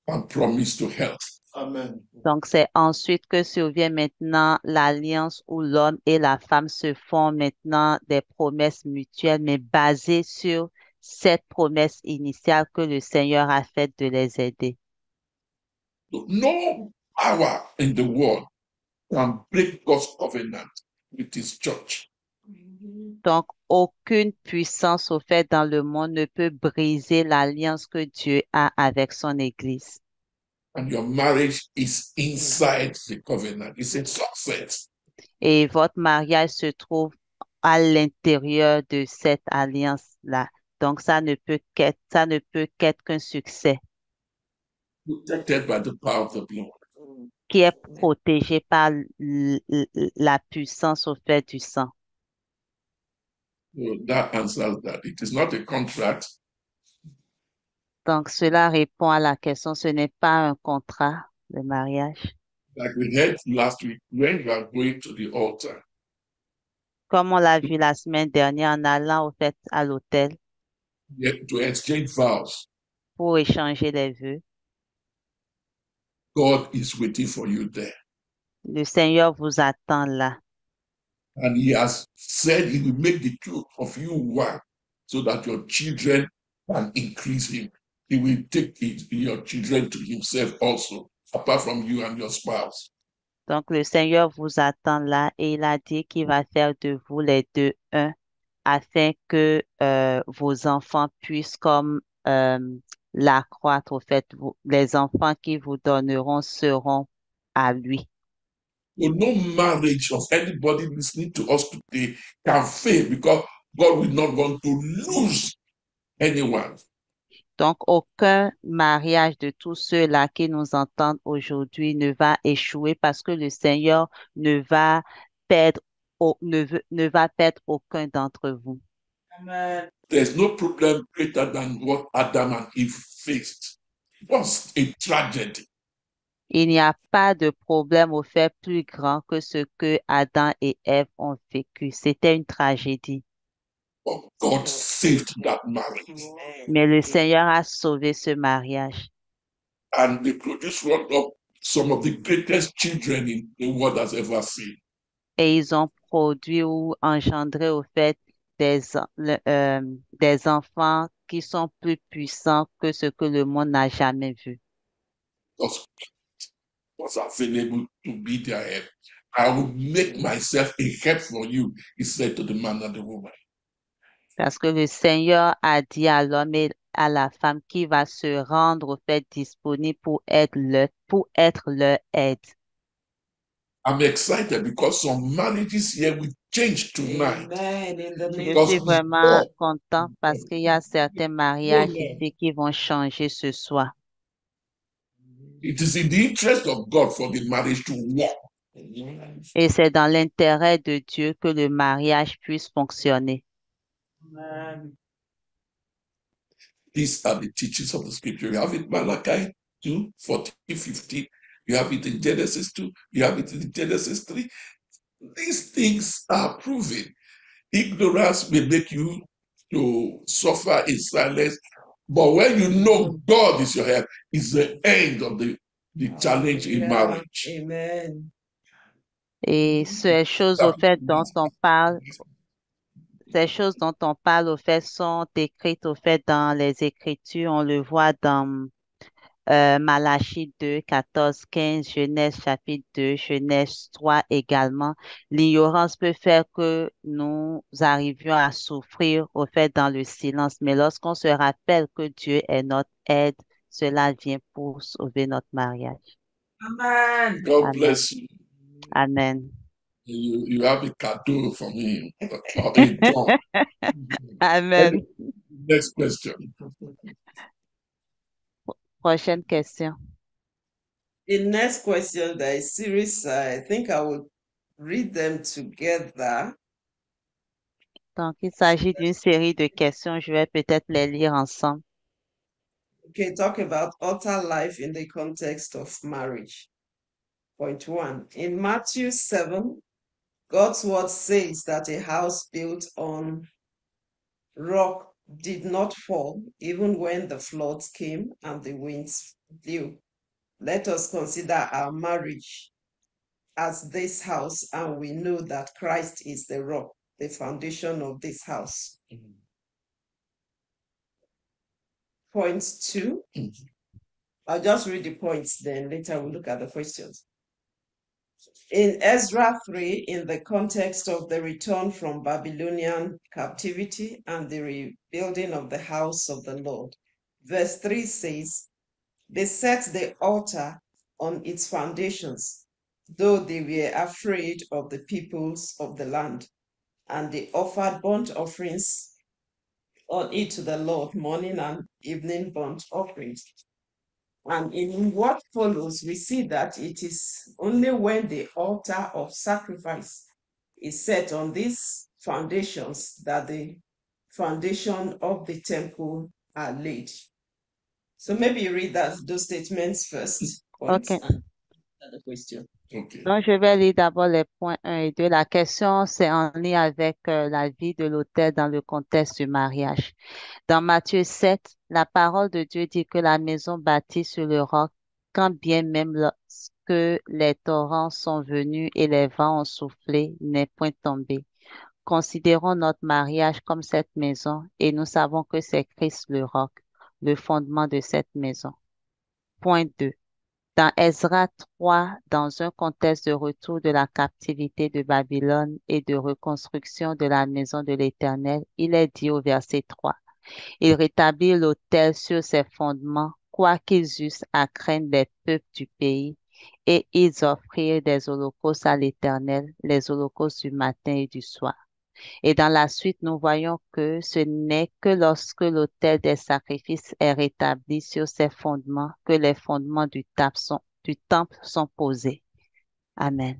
and promise to help. Amen. Donc, c'est ensuite que survient maintenant l'alliance où l'homme et la femme se font maintenant des promesses mutuelles, mais basées sur cette promesse initiale que le Seigneur a faite de les aider. So no power in the world can break God's covenant with his church. Donc, aucune puissance au fait dans le monde ne peut briser l'alliance que Dieu a avec son Église. And your marriage is inside the covenant. It's a success. Et votre mariage se trouve à l'intérieur de cette alliance-là. Donc, ça ne peut qu'être qu'un succès Protected by the power of the blood. qui est protégé par la puissance au fait du sang. So that answers that. It is not a contract. Donc, cela répond à la question, ce n'est pas un contrat de mariage. Like we heard last week, when you are going to the altar, Comme on l'a vu la semaine dernière en allant au fait à l'hôtel to exchange vows, pour échanger les vœux, God is waiting for you there. le Seigneur vous attend là. And he has said he will make the two of you one so that your children can increase him. He will take your children to himself also, apart from you and your spouse. Donc, le Seigneur vous attend là et il a dit qu'il va faire de vous les deux un afin que vos enfants puissent comme l'accroître. Au fait, les enfants qui vous donneront seront à lui. So no marriage of anybody listening to us today can fail because God will not want to lose anyone. Donc, aucun mariage de tous ceux-là qui nous entendent aujourd'hui ne va échouer parce que le Seigneur ne va perdre, ne va perdre aucun d'entre vous. There's no problem greater than what Adam and Eve faced. It was a tragedy. Il n'y a pas de problème au fait plus grand que ce que Adam et Ève ont vécu. C'était une tragédie. But God saved that marriage. Mais le Seigneur a sauvé ce mariage. And they produced some of the greatest children in the world has ever seen. Et ils ont produit ou engendré au fait des enfants qui sont plus puissants que ce que le monde n'a jamais vu. Because was available to be their help. I will make myself a help for you, he said to the man and the woman. Parce que le Seigneur a dit à l'homme et à la femme qui va se rendre au fait disponible pour être leur aide. I'm excited because some marriages here will change tonight. Amen. In the name Je suis of vraiment content parce qu'il y a certains mariages ici qui vont changer ce soir. It is in the interest of God for the marriage to work. Amen. Et c'est dans l'intérêt de Dieu que le mariage puisse fonctionner. These are the teachings of the scripture. You have it in Malachi 2, 14, 15. You have it in Genesis 2. You have it in Genesis 3. These things are proven. Ignorance may make you to suffer in silence, but when you know God is your help, it's the end of the challenge in marriage. Amen. Et ces choses au fait dont on parle, ces choses dont on parle au fait sont écrites au fait dans les Écritures. On le voit dans Malachie 2, 14, 15, Genèse chapitre 2, Genèse 3 également. L'ignorance peut faire que nous arrivions à souffrir au fait dans le silence, mais lorsqu'on se rappelle que Dieu est notre aide, cela vient pour sauver notre mariage. Amen. God Amen. bless you. Amen. You have a cadeau from him. A dog. Amen. Next question. Prochaine question. The next question, there is series. I think I will read them together. Donc, il s'agit d'une série de questions. Je vais peut-être les lire ensemble. Okay, talk about altar life in the context of marriage. Point 1. In Matthew 7, God's word says that a house built on rock did not fall, even when the floods came and the winds blew. Let us consider our marriage as this house, and we know that Christ is the rock, the foundation of this house. Point 2. I'll just read the points, then later we'll look at the questions. In Ezra 3, in the context of the return from Babylonian captivity and the rebuilding of the house of the Lord, verse 3 says, they set the altar on its foundations, though they were afraid of the peoples of the land, and they offered burnt offerings on it to the Lord, morning and evening burnt offerings. And in what follows, we see that it is only when the altar of sacrifice is set on these foundations that the foundation of the temple are laid. So maybe you read those statements first. Okay. And the question. Okay. Donc, je vais lire d'abord les points 1 et 2. La question, c'est en lien avec la vie de l'autel dans le contexte du mariage. Dans Matthieu 7, la parole de Dieu dit que la maison bâtie sur le roc, quand bien même lorsque les torrents sont venus et les vents ont soufflé, n'est point tombée. Considérons notre mariage comme cette maison et nous savons que c'est Christ le roc, le fondement de cette maison. Point 2. Dans Ezra 3, dans un contexte de retour de la captivité de Babylone et de reconstruction de la maison de l'Éternel, il est dit au verset 3, il rétablit l'autel sur ses fondements, quoi qu'ils eussent à craindre les peuples du pays, et ils offrirent des holocaustes à l'Éternel, les holocaustes du matin et du soir. Et dans la suite, nous voyons que ce n'est que lorsque l'autel des sacrifices est rétabli sur ses fondements que les fondements du temple sont posés. Amen.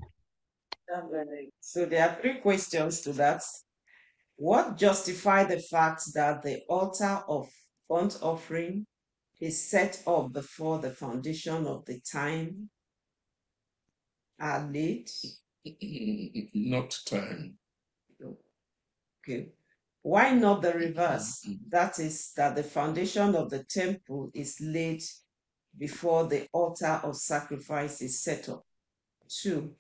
So there are 3 questions to that. What justifies the fact that the altar of burnt offering is set up before the foundation of the time are laid? Not time. Okay. Why not the reverse? That is, that the foundation of the temple is laid before the altar of sacrifice is set up. 2.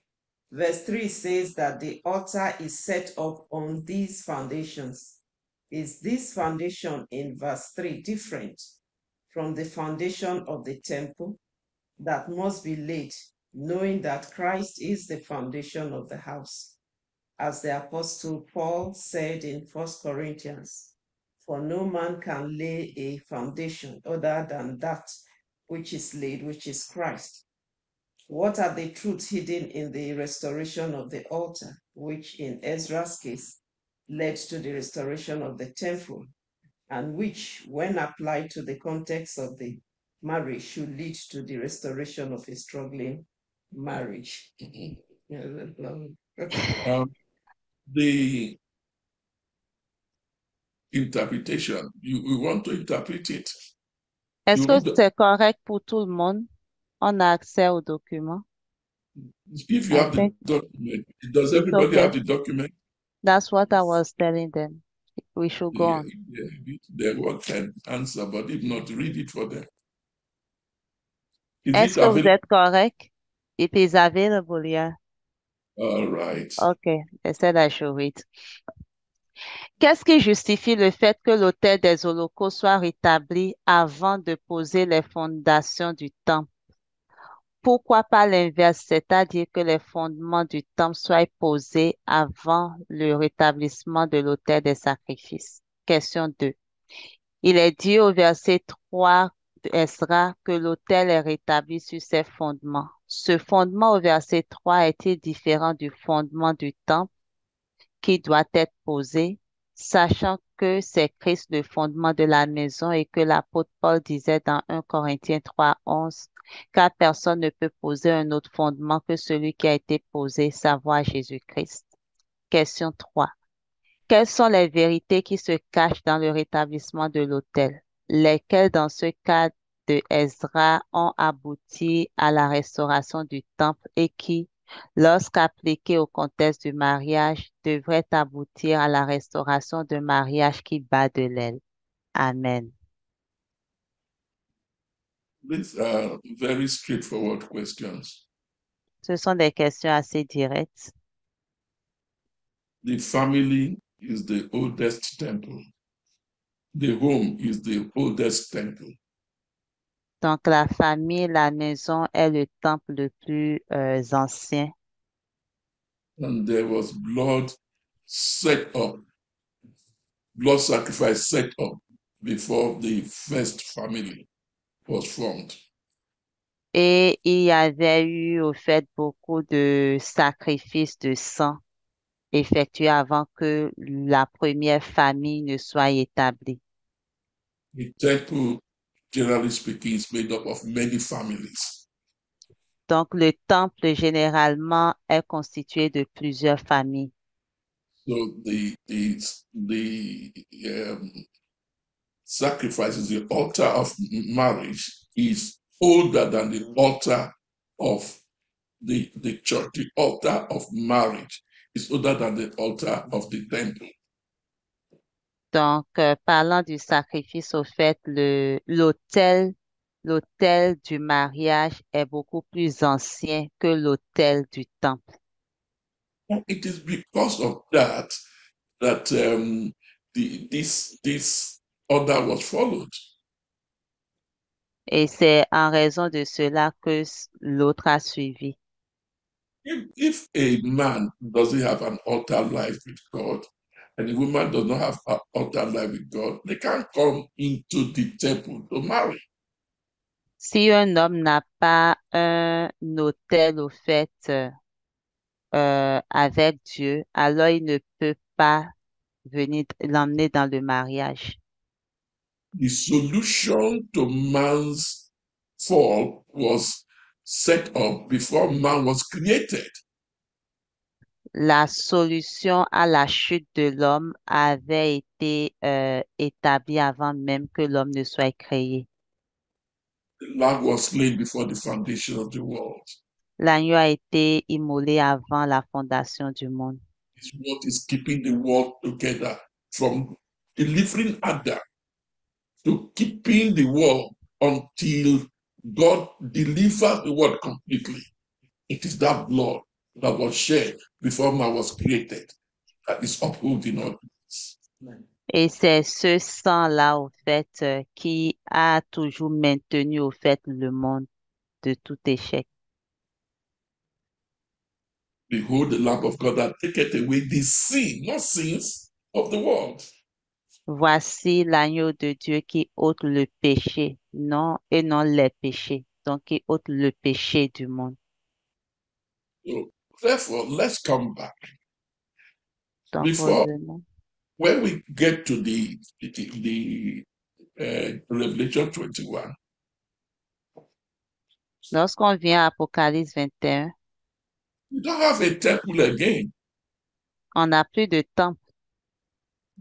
Verse 3 says that the altar is set up on these foundations. Is this foundation in verse 3 different from the foundation of the temple that must be laid, knowing that Christ is the foundation of the house? As the Apostle Paul said in 1 Corinthians, for no man can lay a foundation other than that which is laid, which is Christ. What are the truths hidden in the restoration of the altar, which in Ezra's case led to the restoration of the temple, and which, when applied to the context of the marriage, should lead to the restoration of a struggling marriage? The interpretation. You want to interpret it. Est-ce You que want to, c'est correct pour tout le monde? On a accès aux documents. if you I have the think document, does it's everybody have okay. the document? That's what I was telling them. We should go Yeah, on. they can answer, but if not, read it for them. Is Est-ce it que vous available? êtes correct? It is available, yeah. All right. Okay, they said I should read. Qu'est-ce qui justifie le fait que l'autel des holocaustes soit rétabli avant de poser les fondations du temple? Pourquoi pas l'inverse, c'est-à-dire que les fondements du temple soient posés avant le rétablissement de l'autel des sacrifices? Question 2. Il est dit au verset 3 d'Esdras que l'autel est rétabli sur ses fondements. Ce fondement au verset 3 est-il différent du fondement du temple qui doit être posé, sachant que c'est Christ le fondement de la maison et que l'apôtre Paul disait dans 1 Corinthiens 3:11, car personne ne peut poser un autre fondement que celui qui a été posé, savoir Jésus-Christ. Question 3. Quelles sont les vérités qui se cachent dans le rétablissement de l'autel, lesquelles dans ce cas de Esdras ont abouti à la restauration du temple et qui, lorsqu'appliquées au contexte du mariage, devraient aboutir à la restauration d'un mariage qui bat de l'aile. Amen. These are very straightforward questions. Ce sont des questions assez directes. The family is the oldest temple. The home is the oldest temple. Donc, la famille, la maison est le temple le plus ancien. And there was blood set up, blood sacrifice set up before the first family was formed. Et il y avait eu au fait beaucoup de sacrifices de sang effectués avant que la première famille ne soit établie. The temple, generally speaking, is made up of many families. Donc, le temple généralement est constitué de plusieurs familles. So the sacrifices, the altar of marriage is older than the altar of the church. The altar of marriage is older than the altar of the temple. Donc, parlant du sacrifice, au fait, l'autel du mariage est beaucoup plus ancien que l'autel du temple. It is because of that this order was followed. Et c'est en raison de cela que l'autre a suivi. If a man doesn't have an altar life with God, and a woman does not have an altar life with God, they can't come into the temple to marry. Si un homme n'a pas un autel au fait avec Dieu, alors il ne peut pas venir l'emmener dans le mariage. The solution to man's fall was set up before man was created. La solution à la chute de l'homme avait été établie avant même que l'homme ne soit créé. The lamb was slain before the foundation of the world. L'agneau a été immolé avant la fondation du monde. It's what is keeping the world together, from delivering Adam to keeping the world until God delivers the world completely. It is that blood that was shed before man was created that is upholding all this. Et c'est ce sang-là, au fait, qui a toujours maintenu, au fait, le monde de tout échec. Behold, the Lamb of God that taketh away the sin, not sins, of the world. Voici l'agneau de Dieu qui ôte le péché, non, et non les péchés, donc qui ôte le péché du monde. So, therefore, let's come back. Donc, Before, revenons. when we get to the Revelation 21, Lorsqu'on vient à Apocalypse 21, we don't have a temple again. on n'a plus de temple.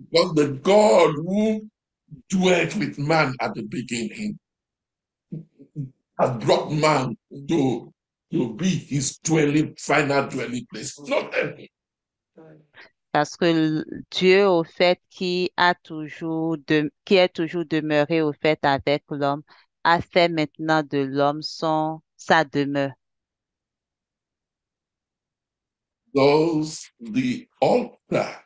Because the God who dwelt with man at the beginning has brought man to be his final dwelling place. Not heaven. Parce que Dieu, au fait, qui est toujours demeuré, au fait, avec l'homme, a fait maintenant de l'homme sa demeure. Those, the altar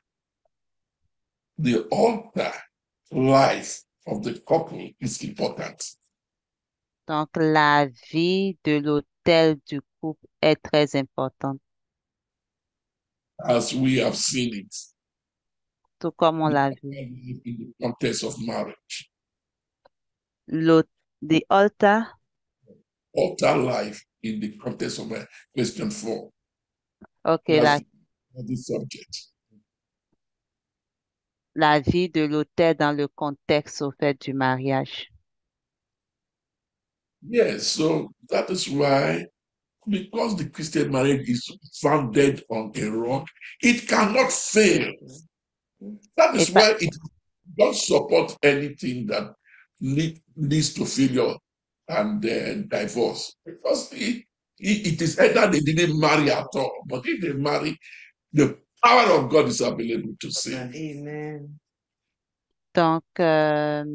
life of the couple is important. Donc, la vie de l'autel du couple est très importante, As we have seen it, tout comme on l'a vu. in the context of marriage. The altar, Altar life in the context of question 4. ok, The subject. la vie de l'autel dans le contexte, au fait, du mariage. Yes, so that is why, because the Christian marriage is founded on a rock, it cannot fail. That is why it don't support anything that leads to failure and divorce. Because it is either they didn't marry at all, but if they marry, the power of God is available to save. Amen. Donc, ouais,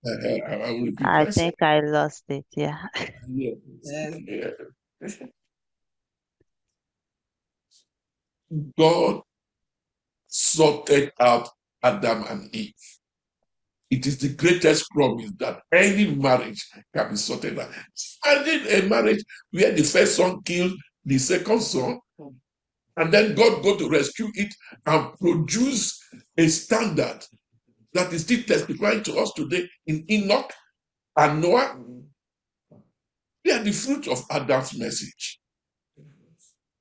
I will repeat I myself. think I lost it, yeah. Yeah. God sorted out Adam and Eve. It is the greatest promise that any marriage can be sorted out. And in a marriage where the first son killed the second son, and then God go to rescue it and produce a standard that is still testifying to us today in Enoch and Noah. They are the fruit of Adam's message.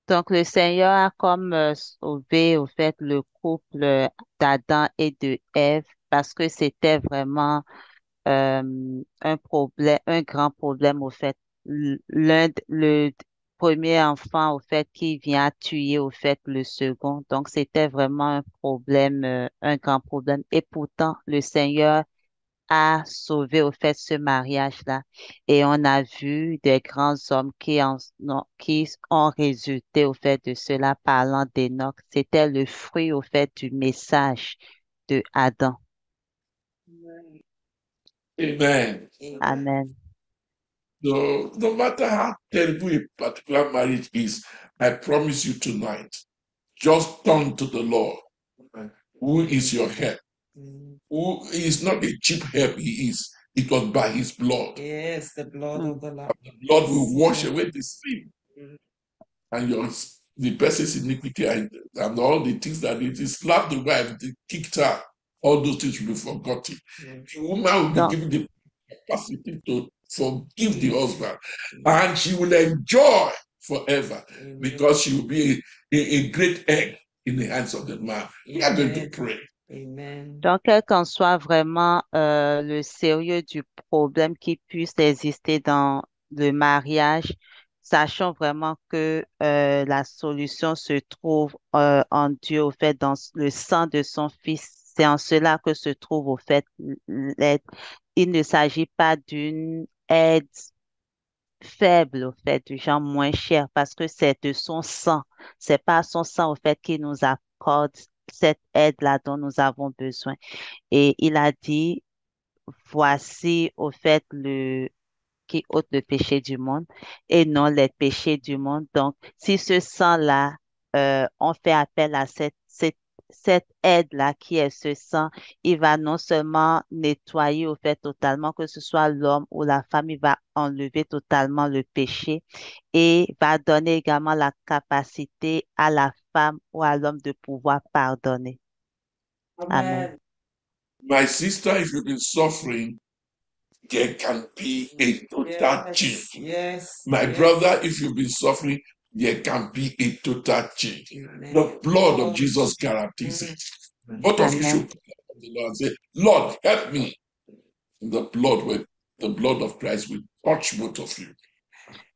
Donc, le Seigneur a comme sauvé, au fait, le couple d'Adam et de Ève parce que c'était vraiment un problème, un grand problème, au fait. Le premier enfant, au fait, qui vient tuer, au fait, le second. Donc, c'était vraiment un problème, un grand problème. Et pourtant, le Seigneur a sauvé au fait ce mariage-là. Et on a vu des grands hommes qui ont résulté au fait de cela, parlant d'Enoch. C'était le fruit au fait du message de Adam. Amen. Amen. So no matter how terrible a particular marriage is, I promise you tonight, just turn to the Lord, who is your help, who is not a cheap help he is. It was by his blood. Yes, the blood of the Lamb. The blood will wash away the sin. And the person's iniquity and all the things that it is slapped the wife, they kicked her, all those things will be forgotten. The woman will be given the capacity to forgive the husband, and she will enjoy forever because she will be a great egg in the hands of the man. We are going to pray. Amen. Donc, quel qu'en soit vraiment le sérieux du problème qui puisse exister dans le mariage, sachons vraiment que la solution se trouve en Dieu, au fait, dans le sang de son Fils. C'est en cela que se trouve, au fait, l'aide. Il ne s'agit pas d'une aide faible, au fait, du genre moins cher, parce que c'est de son sang. C'est pas son sang, au fait, qui nous accorde cette aide-là dont nous avons besoin. Et il a dit, voici, au fait, qui ôte le péché du monde et non les péchés du monde. Donc, si ce sang-là, on fait appel à cette aide-là qui est ce sang, il va non seulement nettoyer au fait totalement, que ce soit l'homme ou la femme, il va enlever totalement le péché et va donner également la capacité à la femme ou à l'homme de pouvoir pardonner. Amen. My sister, if you've been suffering, there can be a total change. Yes. My brother, if you've been suffering, there can be a total change. The blood of Jesus guarantees it. Both of you should come to the Lord and say, Lord, help me. The blood of Christ will touch both of you.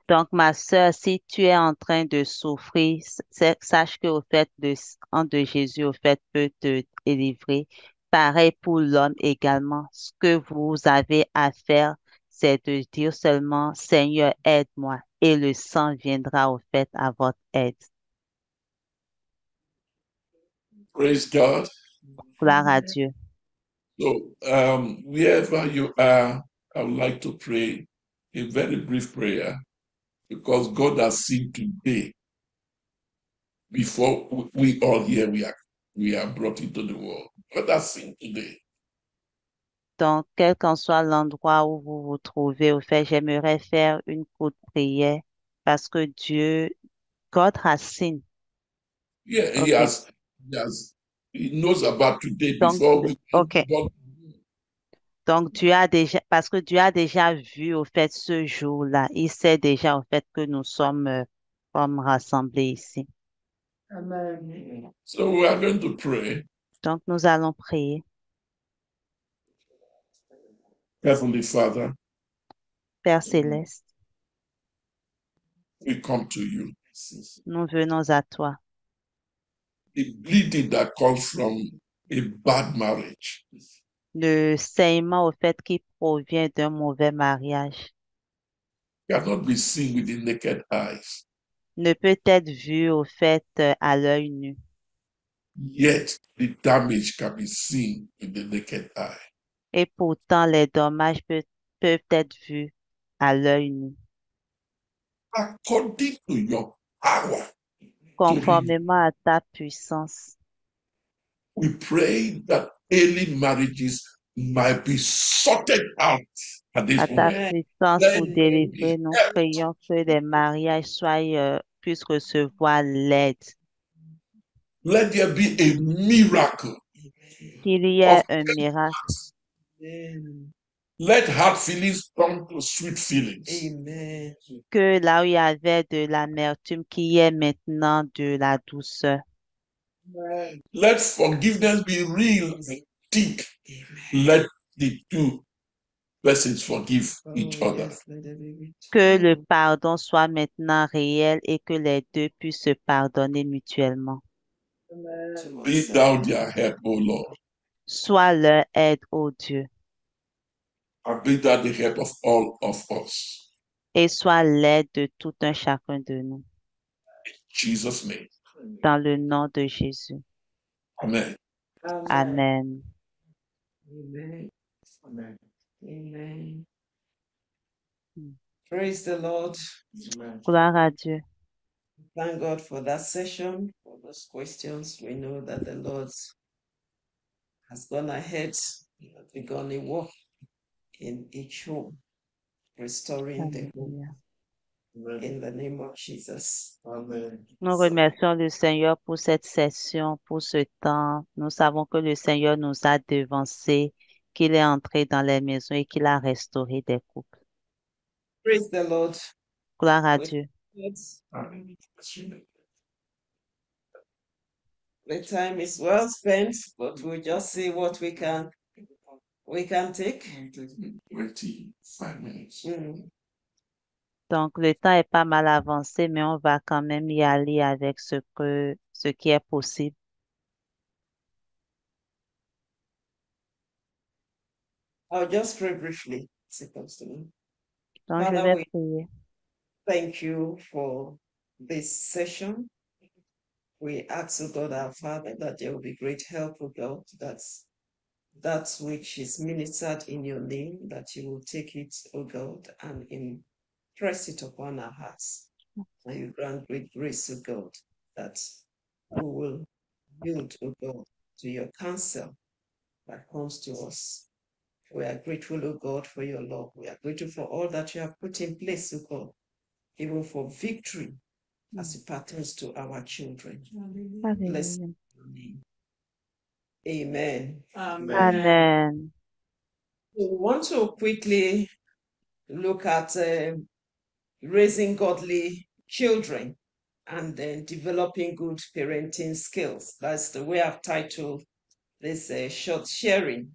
Donc, ma sœur, si tu es en train de souffrir, sache que au fait, le sang de Jésus, au fait, peut te délivrer. Pareil pour l'homme également. Ce que vous avez à faire, c'est de dire seulement, Seigneur, aide-moi, et le sang viendra au fait à votre aide. Praise God. Gloire à Dieu. So, wherever you are, I would like to pray a very brief prayer because God has seen today before we all here we are brought into the world. God has seen today. Donc, quel qu'en soit l'endroit où vous vous trouvez, au fait, j'aimerais faire une courte prière parce que Dieu, God has seen. Yeah, OK. he knows about today Donc, before we OK. born. Donc, Dieu a déjà, parce que Dieu a déjà vu au fait ce jour-là. Il sait déjà au fait que nous sommes comme rassemblés ici. Amen. So we are going to pray. Donc, nous allons prier. Heavenly Father, Père Céleste, we come to you. nous venons à toi. The bleeding that comes from a bad marriage Le saignement au fait qui provient d'un mauvais mariage cannot be seen with the naked eyes. ne peut être vu au fait à l'œil nu. Yet the damage can be seen with the naked eye. Et pourtant, les dommages peuvent être vus à l'œil nu. According to your power, Conformément à ta puissance, we pray that early marriages might be sorted out at this à ta moment. puissance Let pour them délivrer, be nous helped. prions que les mariages puissent recevoir l'aide, Let there be a miracle qu'il y of ait un miracle, hearts. Amen. Let hard feelings turn to sweet feelings. Amen. que là où il y avait de l'amertume, qu'il y ait maintenant de la douceur, Let forgiveness be real and deep. Let the two persons forgive each Oh, other. yes, let there be que le pardon soit maintenant réel et que les deux puissent se pardonner mutuellement. Be thou their help, O Lord, Sois leur aide, ô Dieu, and be thou the help of all of us. et sois l'aide de tout un chacun de nous. In Jesus' name. Dans le nom de Jésus. Amen. Amen. Amen. Amen. Amen. Mm. Praise the Lord. Gloire à Dieu. Thank God for that session, for those questions. We know that the Lord has gone ahead, has begun a work in each home, restoring the home Alléluia. in the name of Jesus. Amen. Nous remercions le Seigneur pour cette session, pour ce temps. Nous savons que le Seigneur nous a devancés, qu'il est entré dans les maisons et qu'il a restauré des couples. Praise the Lord. Gloire à With Dieu. Amen. The time is well spent, but we'll just see what we can take. 25 minutes. Mm. Donc, le temps est pas mal avancé, mais on va quand même y aller avec ce qui est possible. I'll just pray briefly, as it comes to me. Donc, je Father, vais we prier. thank you for this session. We ask, O God, our Father, that there will be great help, O God, that which is ministered in your name, that you will take it, O God, and impress it upon our hearts. And you grant great grace, O God, that we will yield, O God, to your counsel that comes to us. We are grateful, O God, for your love. We are grateful for all that you have put in place, O God, even for victory as it pertains to our children. Bless Alléluia. your name. Amen. Amen. We want to quickly look at raising godly children and then developing good parenting skills. That's the way I've titled this short sharing.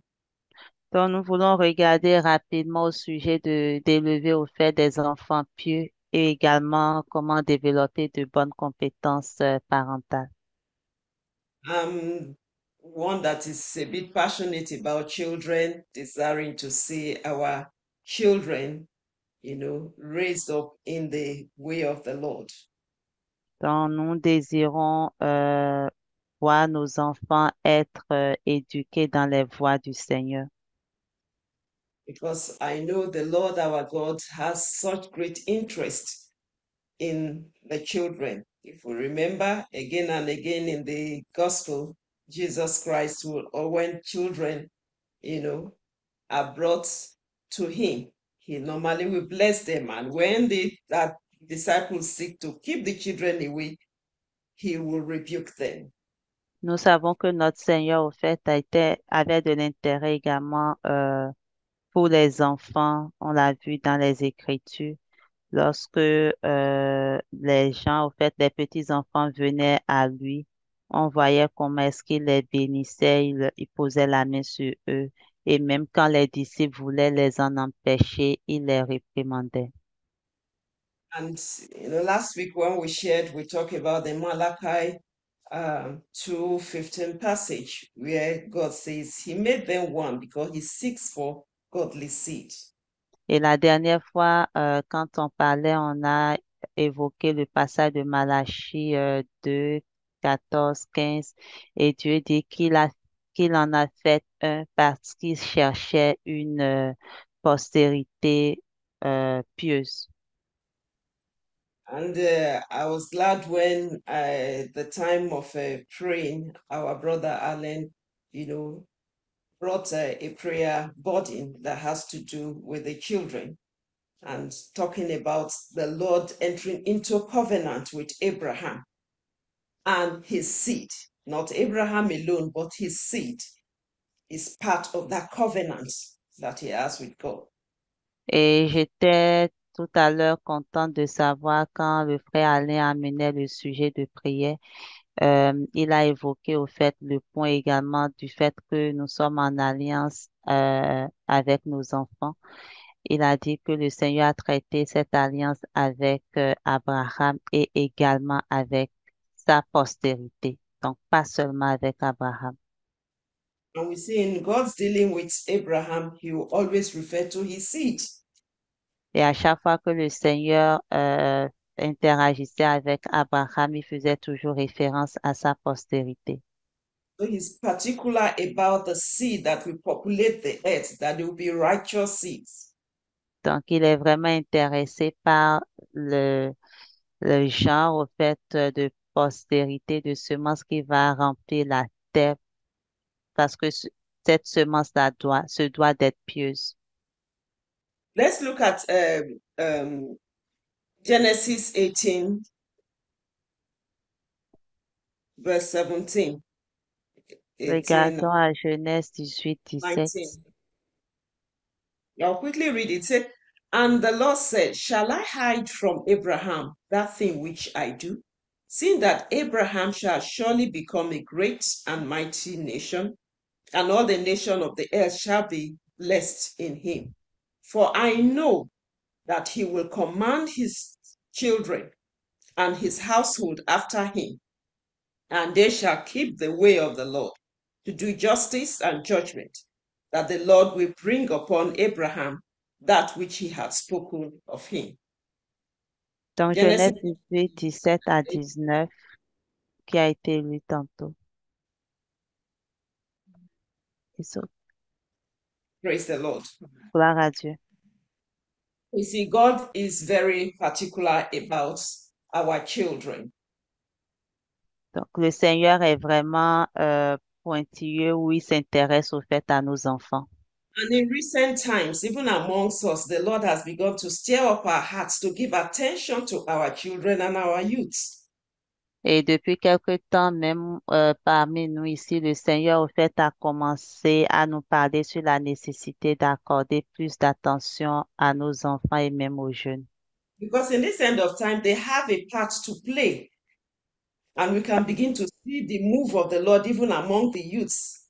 Donc, nous voulons regarder rapidement au sujet d'élever au fait des enfants pieux et également comment développer de bonnes compétences parentales. One that is a bit passionate about children, desiring to see our children, raised up in the way of the Lord. Donc, nous désirons voir nos enfants être éduqués dans les voies du Seigneur. Because I know the Lord our God has such great interest in the children. If we remember again and again in the gospel, Jesus Christ will, or when children, are brought to him, he normally will bless them. And when that disciples seek to keep the children away, he will rebuke them. Nous savons que notre Seigneur, au fait, avait de l'intérêt également pour les enfants. On l'a vu dans les Écritures. Lorsque les gens, au fait, les petits-enfants venaient à lui, on voyait comment est-ce qu'il les bénissait, il posait la main sur eux. Et même quand les disciples voulaient les en empêcher, il les réprimandait. And last week when we talked about the Malachi 2:15 passage where God says he made them one because he seeks for godly seed. Et la dernière fois, quand on parlait, on a évoqué le passage de Malachie 2, 14, 15, et Dieu dit qu'il en a fait un parce qu'il cherchait une postérité pieuse. And I was glad when the time of praying, our brother Alan, brought a prayer burden that has to do with the children and talking about the Lord entering into a covenant with Abraham and his seed. Not Abraham alone, but his seed is part of that covenant that he has with God. Et j'étais tout à l'heure contente de savoir quand le frère Alain amenait le sujet de prière. Il a évoqué au fait le point également du fait que nous sommes en alliance avec nos enfants. Il a dit que le Seigneur a traité cette alliance avec Abraham et également avec sa postérité. Donc, pas seulement avec Abraham. And we see in God's dealing with Abraham, he will always refer to his seed. Et à chaque fois que le Seigneur interagissait avec Abraham, il faisait toujours référence à sa postérité. So he's particular about the seed that will populate the earth, that there will be righteous seeds. Donc, il est vraiment intéressé par le genre, au fait, de postérité, de semence qui va remplir la terre, parce que cette semence-là se doit d'être pieuse. Let's look at Genesis 18, verse 17. 18, Regardons à Genèse 18, 17. 19. I'll quickly read it. It said, and the Lord said, shall I hide from Abraham that thing which I do? Seeing that Abraham shall surely become a great and mighty nation, and all the nation of the earth shall be blessed in him. For I know that he will command his children and his household after him, and they shall keep the way of the Lord, to do justice and judgment, that the Lord will bring upon Abraham that which he had spoken of him. Donc, Genesis Genèse 18, 17 à 19, qui a été lu tantôt. Praise the Lord. Gloire à Dieu. You see, God is very particular about our children. Donc, le Seigneur est vraiment pointilleux où il s'intéresse au fait à nos enfants. And in recent times, even amongst us, the Lord has begun to stir up our hearts to give attention to our children and our youths. Et depuis quelque temps, même parmi nous ici, le Seigneur au fait a commencé à nous parler sur la nécessité d'accorder plus d'attention à nos enfants et même aux jeunes. Because in this end of time, they have a part to play. And we can begin to see the move of the Lord even among the youths.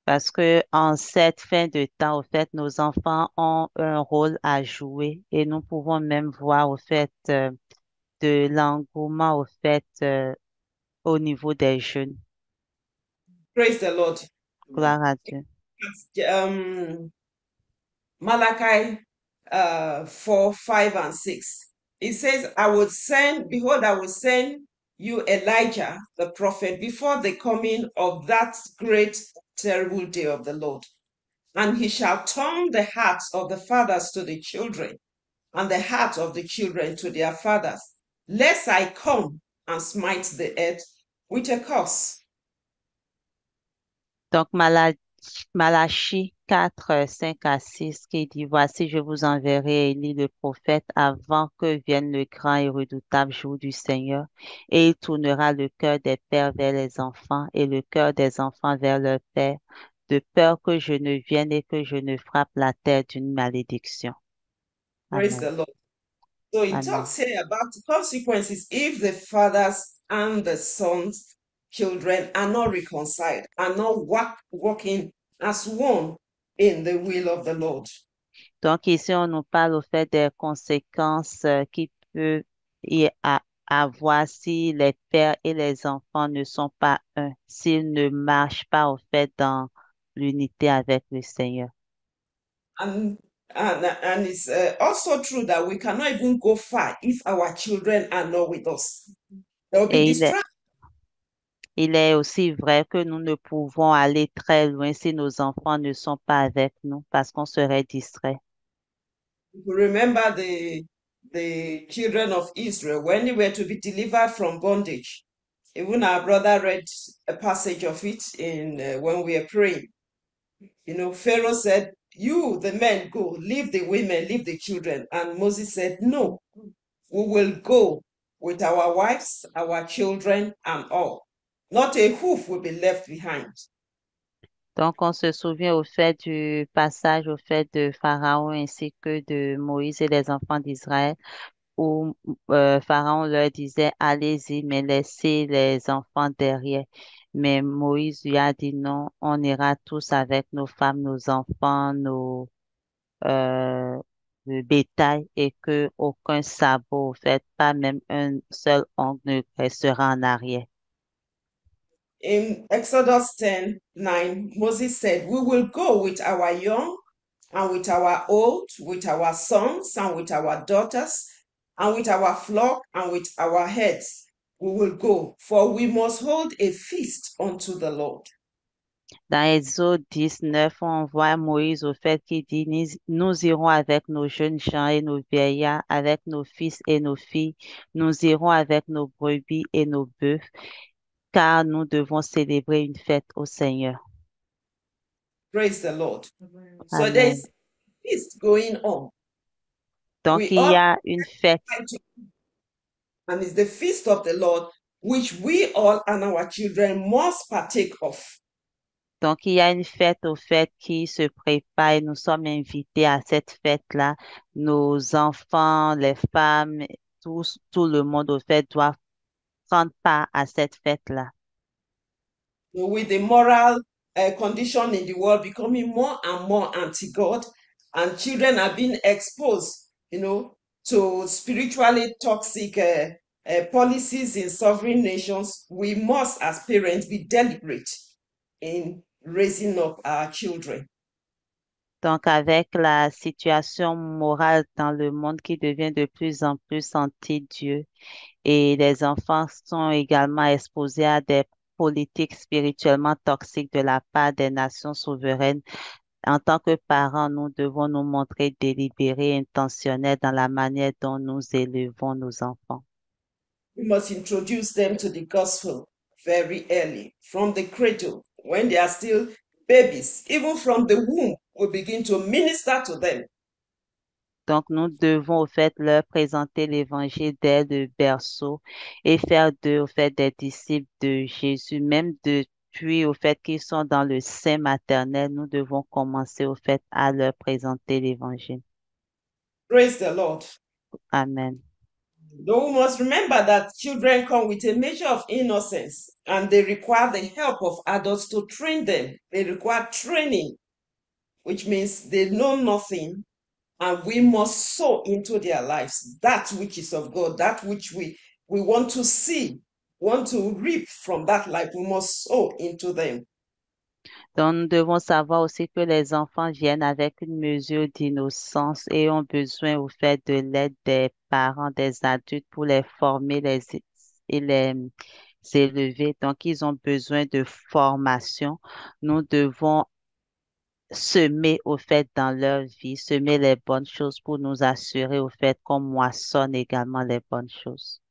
Parce que en cette fin de temps, au fait, nos enfants ont un rôle à jouer et nous pouvons même voir, au fait, de l'engouement, au fait, au niveau des jeunes. Praise the Lord. Gloire à Dieu. Malachi 4, 5, and 6. It says, behold, I will send you Elijah, the prophet, before the coming of that great, terrible day of the Lord. And he shall turn the hearts of the fathers to the children, and the hearts of the children to their fathers, lest I come and smite the earth with a curse. Donc, Malachie 4, 5 à 6, qui dit, voici, je vous enverrai Élie le prophète avant que vienne le grand et redoutable jour du Seigneur, et il tournera le cœur des pères vers les enfants et le cœur des enfants vers leurs pères, de peur que je ne vienne et que je ne frappe la terre d'une malédiction. Praise Amen. the Lord. So it Amen. talks here about the consequences if the fathers and the sons, children are not reconciled, are not working as one in the will of the Lord. Donc ici, on nous parle au fait des conséquences qui peuvent avoir si les pères et les enfants ne sont pas un, s'ils ne marchent pas au fait dans l'unité avec le Seigneur. And and it's also true that we cannot even go far if our children are not with us. There will be Et distraction. il est aussi vrai que nous ne pouvons aller très loin si nos enfants ne sont pas avec nous parce qu'on serait distrait. Remember the children of Israel when they were to be delivered from bondage. Even our brother read a passage of it in when we are praying. You know, Pharaoh said, "You, the men, go, leave the women, leave the children." And Moses said, "No, we will go with our wives, our children, and all. Not a hoof will be left behind." Donc, on se souvient au fait du passage au fait de Pharaon ainsi que de Moïse et les enfants d'Israël où Pharaon leur disait, allez-y, mais laissez les enfants derrière. Mais Moïse lui a dit non, on ira tous avec nos femmes, nos enfants, euh, le bétail et que aucun sabot, au fait, pas même un seul ongle ne restera en arrière. In Exodus 10:9, Moses said, "We will go with our young and with our old, with our sons and with our daughters, and with our flock and with our heads. We will go, for we must hold a feast unto the Lord." Dans Exode 19, on voit Moïse au fait qu'il dit, nous irons avec nos jeunes gens et nos vieillards, avec nos fils et nos filles, nous irons avec nos brebis et nos bœufs, car nous devons célébrer une fête au Seigneur. Praise the Lord. So Amen. there's feast going on. Donc, We il y all a une fête. try to, and it's the feast of the Lord, which we all and our children must partake of. Donc, il y a une fête au fait qui se prépare et nous sommes invités à cette fête-là. Nos enfants, les femmes, tout le monde au fait doit prendre part à cette fête-là. With the moral condition in the world becoming more and more anti-God, and children are being exposed, to spiritually toxic policies in sovereign nations, we must, as parents, be deliberate in raising up our children. Donc, avec la situation morale dans le monde qui devient de plus en plus anti-Dieu et les enfants sont également exposés à des politiques spirituellement toxiques de la part des nations souveraines, en tant que parents, nous devons nous montrer délibérés et intentionnels dans la manière dont nous élevons nos enfants. We must introduce them to the gospel very early, from the cradle, when they are still babies. Even from the womb, we begin to minister to them. Donc, nous devons au fait leur présenter l'évangile dès le berceau et faire d'eux au fait des disciples de Jésus, même depuis au fait qu'ils sont dans le sein maternel, nous devons commencer au fait à leur présenter l'évangile. Praise the Lord. Amen. Though we must remember that children come with a measure of innocence and they require the help of adults to train them. They require training, which means they know nothing, and we must sow into their lives that which is of God, that which we want to see, want to reap from that life. We must sow into them. Donc, nous devons savoir aussi que les enfants viennent avec une mesure d'innocence et ont besoin au fait de l'aide des parents, des adultes pour les former et les élever. Donc, ils ont besoin de formation. Nous devons semer au fait dans leur vie, semer les bonnes choses pour nous assurer au fait qu'on moissonne également les bonnes choses.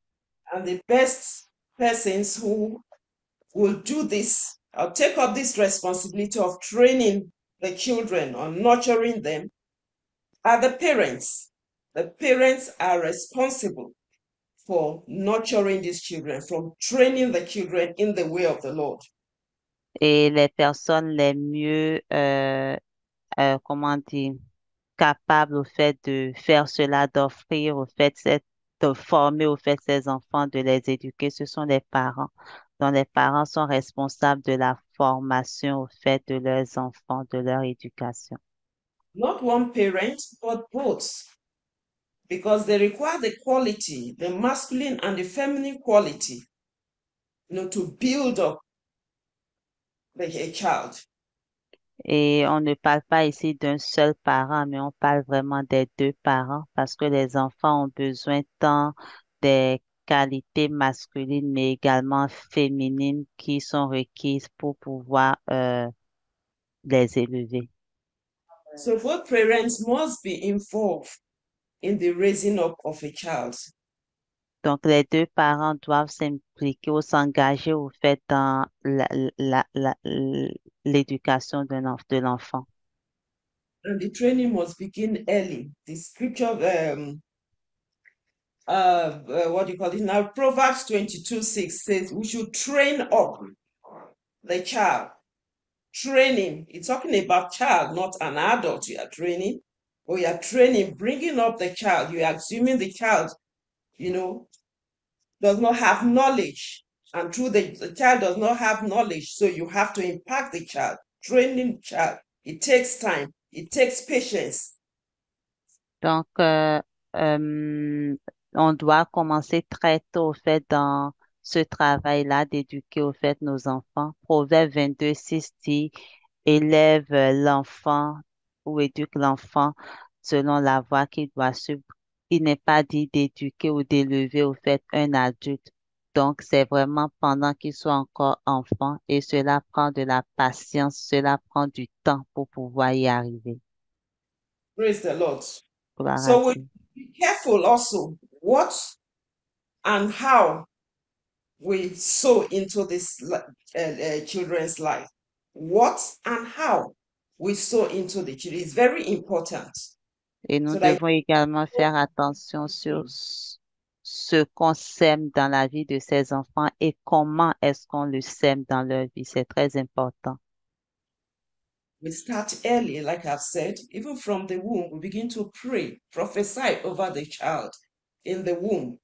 And the best persons who will do this, or take up this responsibility of training the children or nurturing them, are the parents. The parents are responsible for nurturing these children, from training the children in the way of the Lord. Et les personnes les mieux, comment dire, capables au fait de faire cela, d'offrir au fait de former au fait ces enfants, de les éduquer, ce sont les parents. Donc, les parents sont responsables de la formation au fait de leurs enfants, de leur éducation. Not one parent, but both, because they require the quality, the masculine and the feminine quality, to build up a child. Et on ne parle pas ici d'un seul parent, mais on parle vraiment des deux parents parce que les enfants ont besoin tant des qualités masculines, mais également féminines qui sont requises pour pouvoir les élever. So both parents must be involved in the raising up of a child. Donc, les deux parents doivent s'impliquer ou s'engager au fait dans l'éducation de l'enfant. And the training must begin early. The scripture, what do you call it now? Proverbs 22:6 says we should train up the child. Training, it's talking about child, not an adult you are training. Or you are training, bringing up the child. You are assuming the child, does not have knowledge. And through the child does not have knowledge. So you have to impact the child, training the child. It takes time. It takes patience. Donc, on doit commencer très tôt, au fait, dans ce travail-là d'éduquer, au fait, nos enfants. Proverbe 22:6 dit, élève l'enfant ou éduque l'enfant selon la voie qu'il doit suivre. Il n'est pas dit d'éduquer ou d'élever, au fait, un adulte. Donc, c'est vraiment pendant qu'il soit encore enfant et cela prend de la patience, cela prend du temps pour pouvoir y arriver. Praise the Lord. Gloire à So we Dieu. be careful also what and how we sow into this children's life. What and how we sow into the children is very important. Et nous So that devons également faire attention sur ce qu'on sème dans la vie de ces enfants et comment est-ce qu'on le sème dans leur vie. C'est très important. we start early, like I've said, even from the womb, we begin to pray, prophesy over the child in the womb.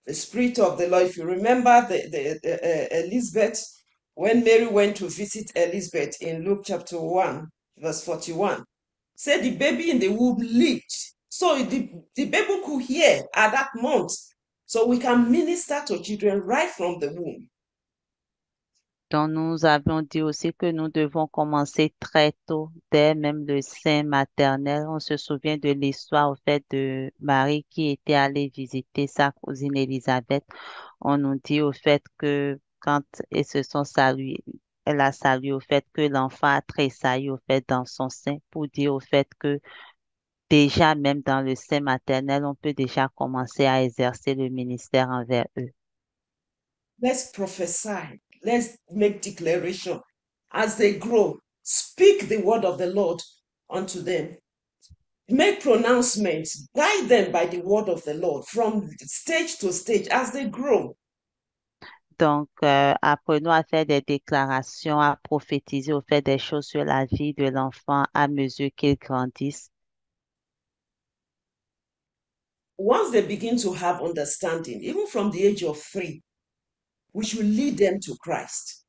The Spirit of the Lord, if you remember Elizabeth, when Mary went to visit Elizabeth in Luke chapter 1, verse 41, said the baby in the womb leaped. So the baby could hear at that month. So we can minister to children right from the womb. Donc, nous avions dit aussi que nous devons commencer très tôt, dès même le sein maternel. On se souvient de l'histoire au fait de Marie qui était allée visiter sa cousine Élisabeth. On nous dit au fait que quand ils se sont salués, elle a salué au fait que l'enfant a tressailli au fait dans son sein pour dire au fait que déjà même dans le sein maternel, on peut déjà commencer à exercer le ministère envers eux. Let's prophesy. Let's make declaration as they grow. Speak the word of the Lord unto them. Make pronouncements. Guide them by the word of the Lord from stage to stage as they grow. Donc, apprenons à faire des déclarations, à prophétiser au fait des choses sur la vie de l'enfant à mesure qu'il grandisse. once they begin to have understanding, even from the age of 3, we should lead them to Christ.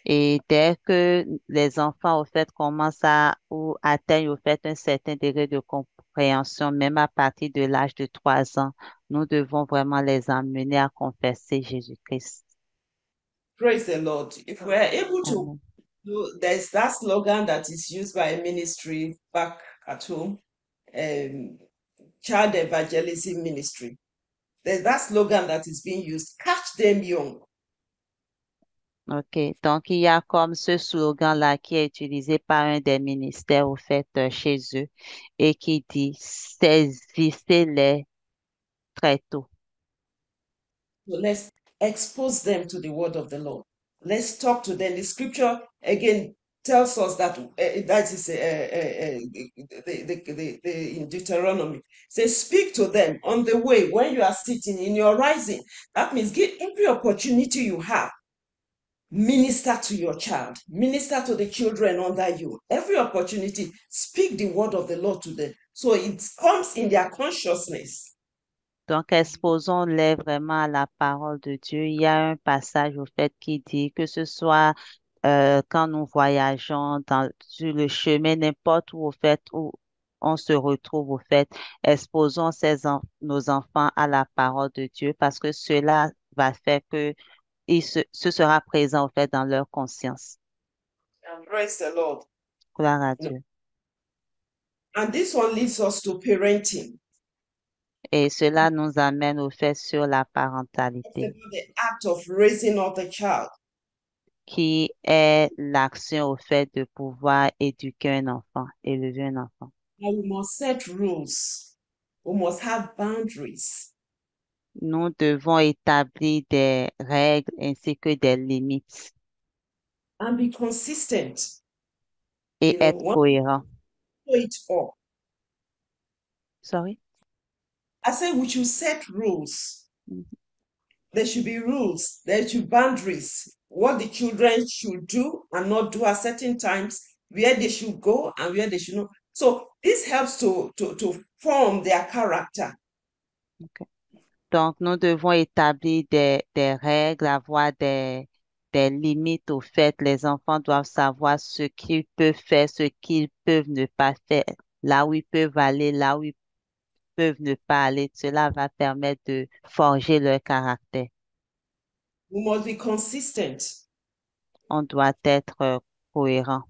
Et dès que les enfants, au fait, commencent à ou atteignent, au fait, un certain degré de compréhension, même à partir de l'âge de 3 ans, nous devons vraiment les amener à confesser Jésus-Christ. Praise the Lord. If we're able to, Amen. there's that slogan that is used by a ministry back at home, child evangelism ministry. There's that slogan that is being used, catch them young. OK. Donc, il y a comme ce slogan-là qui est utilisé par un des ministères, au fait, chez eux, et qui dit, saisissez-les très tôt. So let's expose them to the word of the Lord. Let's talk to them. The scripture again tells us that that is in Deuteronomy. Says, speak to them on the way when you are sitting in your rising. That means give every opportunity you have. Minister to your child, minister to the children under you. Every opportunity, speak the word of the Lord to them. So it comes in their consciousness. Donc, exposons-les vraiment à la parole de Dieu. Il y a un passage, au fait, qui dit que ce soit quand nous voyageons sur le chemin, n'importe où, au fait, où on se retrouve, au fait, exposons nos enfants à la parole de Dieu parce que cela va faire que ce sera présent, au fait, dans leur conscience. And praise the Lord. Gloire à No. Dieu. And this one leads us to parenting. Et cela nous amène, au fait, sur la It's parentalité, about the act of raising up the child. qui est l'action, au fait, de pouvoir éduquer un enfant, élever un enfant. And we must set rules. We must have boundaries. Nous devons établir des règles ainsi que des limites And be consistent. et You know, être one cohérent. it up. Sorry? I said we should set rules. Mhm. There should be rules. There should be boundaries. What the children should do and not do at certain times, where they should go and where they should not. So this helps to form their character. OK. Donc, nous devons établir des règles, avoir des limites au fait. Les enfants doivent savoir ce qu'ils peuvent faire, ce qu'ils peuvent ne pas faire, là où ils peuvent aller, là où ils peuvent ne pas aller. Cela va permettre de forger leur caractère. We must be consistent. On doit être cohérent.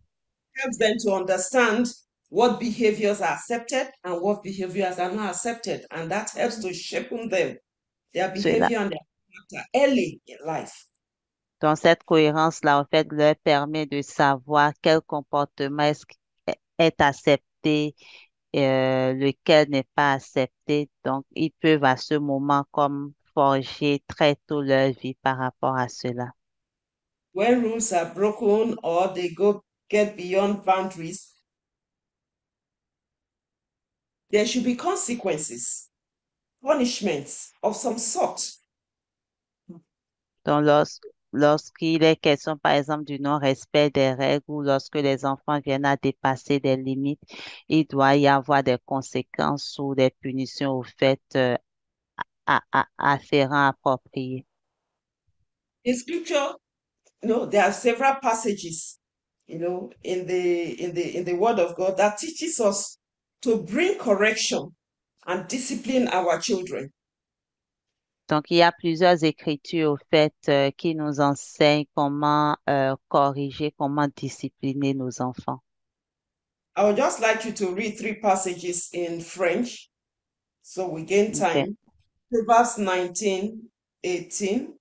Helps them to understand what behaviors are accepted and what behaviors are not accepted. And that helps to shape them, their Cela, behavior and their character early in life. Donc, cette cohérence-là, en fait, leur permet de savoir quel comportement est accepté, lequel n'est pas accepté. Donc, ils peuvent à ce moment comme forger très tôt leur vie par rapport à cela. When rules are broken or they get beyond boundaries, there should be consequences, punishments of some sort. Donc, lorsqu'il est question, par exemple, du non-respect des règles ou lorsque les enfants viennent à dépasser des limites, il doit y avoir des conséquences ou des punitions au fait afférents appropriés. In scripture, there are several passages, in the Word of God that teaches us to bring correction and discipline our children. Donc, il y a plusieurs écritures au fait qui nous enseignent comment corriger, comment discipliner nos enfants. I would just like you to read 3 passages in French so we gain OK. time. Proverbs 19:18.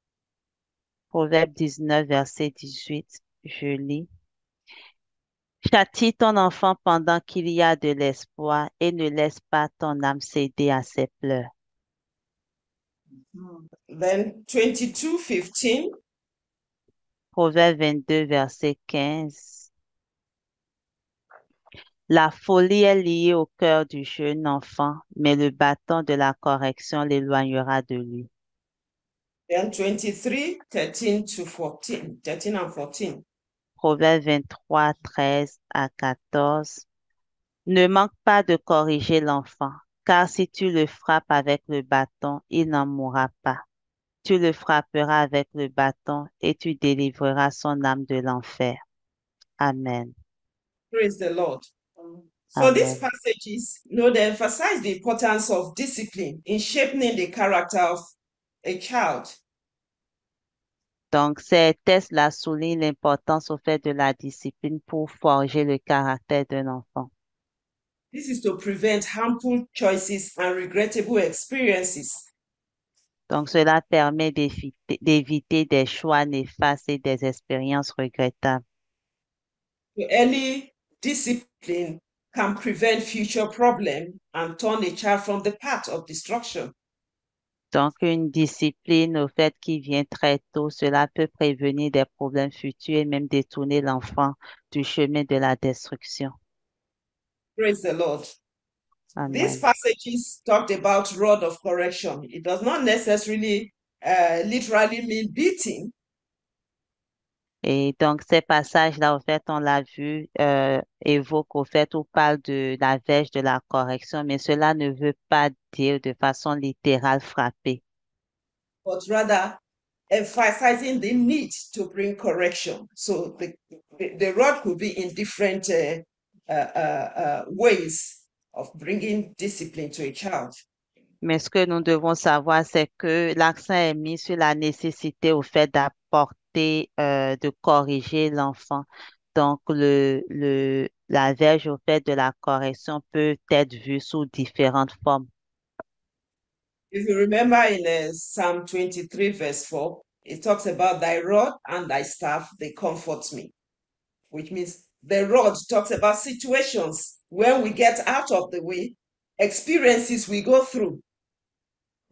Proverbe 19, verset 18, je lis. Châtie ton enfant pendant qu'il y a de l'espoir et ne laisse pas ton âme céder à ses pleurs. Then 22:15. Proverbe 22, verset 15. La folie est liée au cœur du jeune enfant, mais le bâton de la correction l'éloignera de lui. Then 23, 13 to 14, 13 and 14. Proverbe 23, 13 à 14. Ne manque pas de corriger l'enfant, car si tu le frappes avec le bâton, il n'en mourra pas. Tu le frapperas avec le bâton et tu délivreras son âme de l'enfer. Amen. Praise the Lord. So these Amen. passages, they emphasize the importance of discipline in shaping the character of a child. Donc, ces tests-là soulignent l'importance au fait de la discipline pour forger le caractère d'un enfant. This is to prevent harmful choices and regrettable experiences. Donc, cela permet d'éviter des choix néfastes et des expériences regrettables. The early discipline can prevent future problems and turn a child from the path of destruction. Donc, une discipline au fait qui vient très tôt, cela peut prévenir des problèmes futurs et même détourner l'enfant du chemin de la destruction. Praise the Lord. These Amen. passages talked about rod of correction. It does not necessarily literally mean beating. Et donc, ces passages-là, au fait, on l'a vu, évoquent au fait ou parle de la verge de la correction, mais cela ne veut pas dire de façon littérale frapper. But rather emphasizing the need to bring correction. So the rod could be in different ways of bringing discipline to a child. Mais ce que nous devons savoir, c'est que l'accent est mis sur la nécessité au fait d'apporter, de corriger l'enfant. Donc, la verge au fait de la correction peut être vue sous différentes formes. If you remember in Psalm 23, verse 4, it talks about thy rod and thy staff, they comfort me, which means the rod talks about situations when we get out of the way, experiences we go through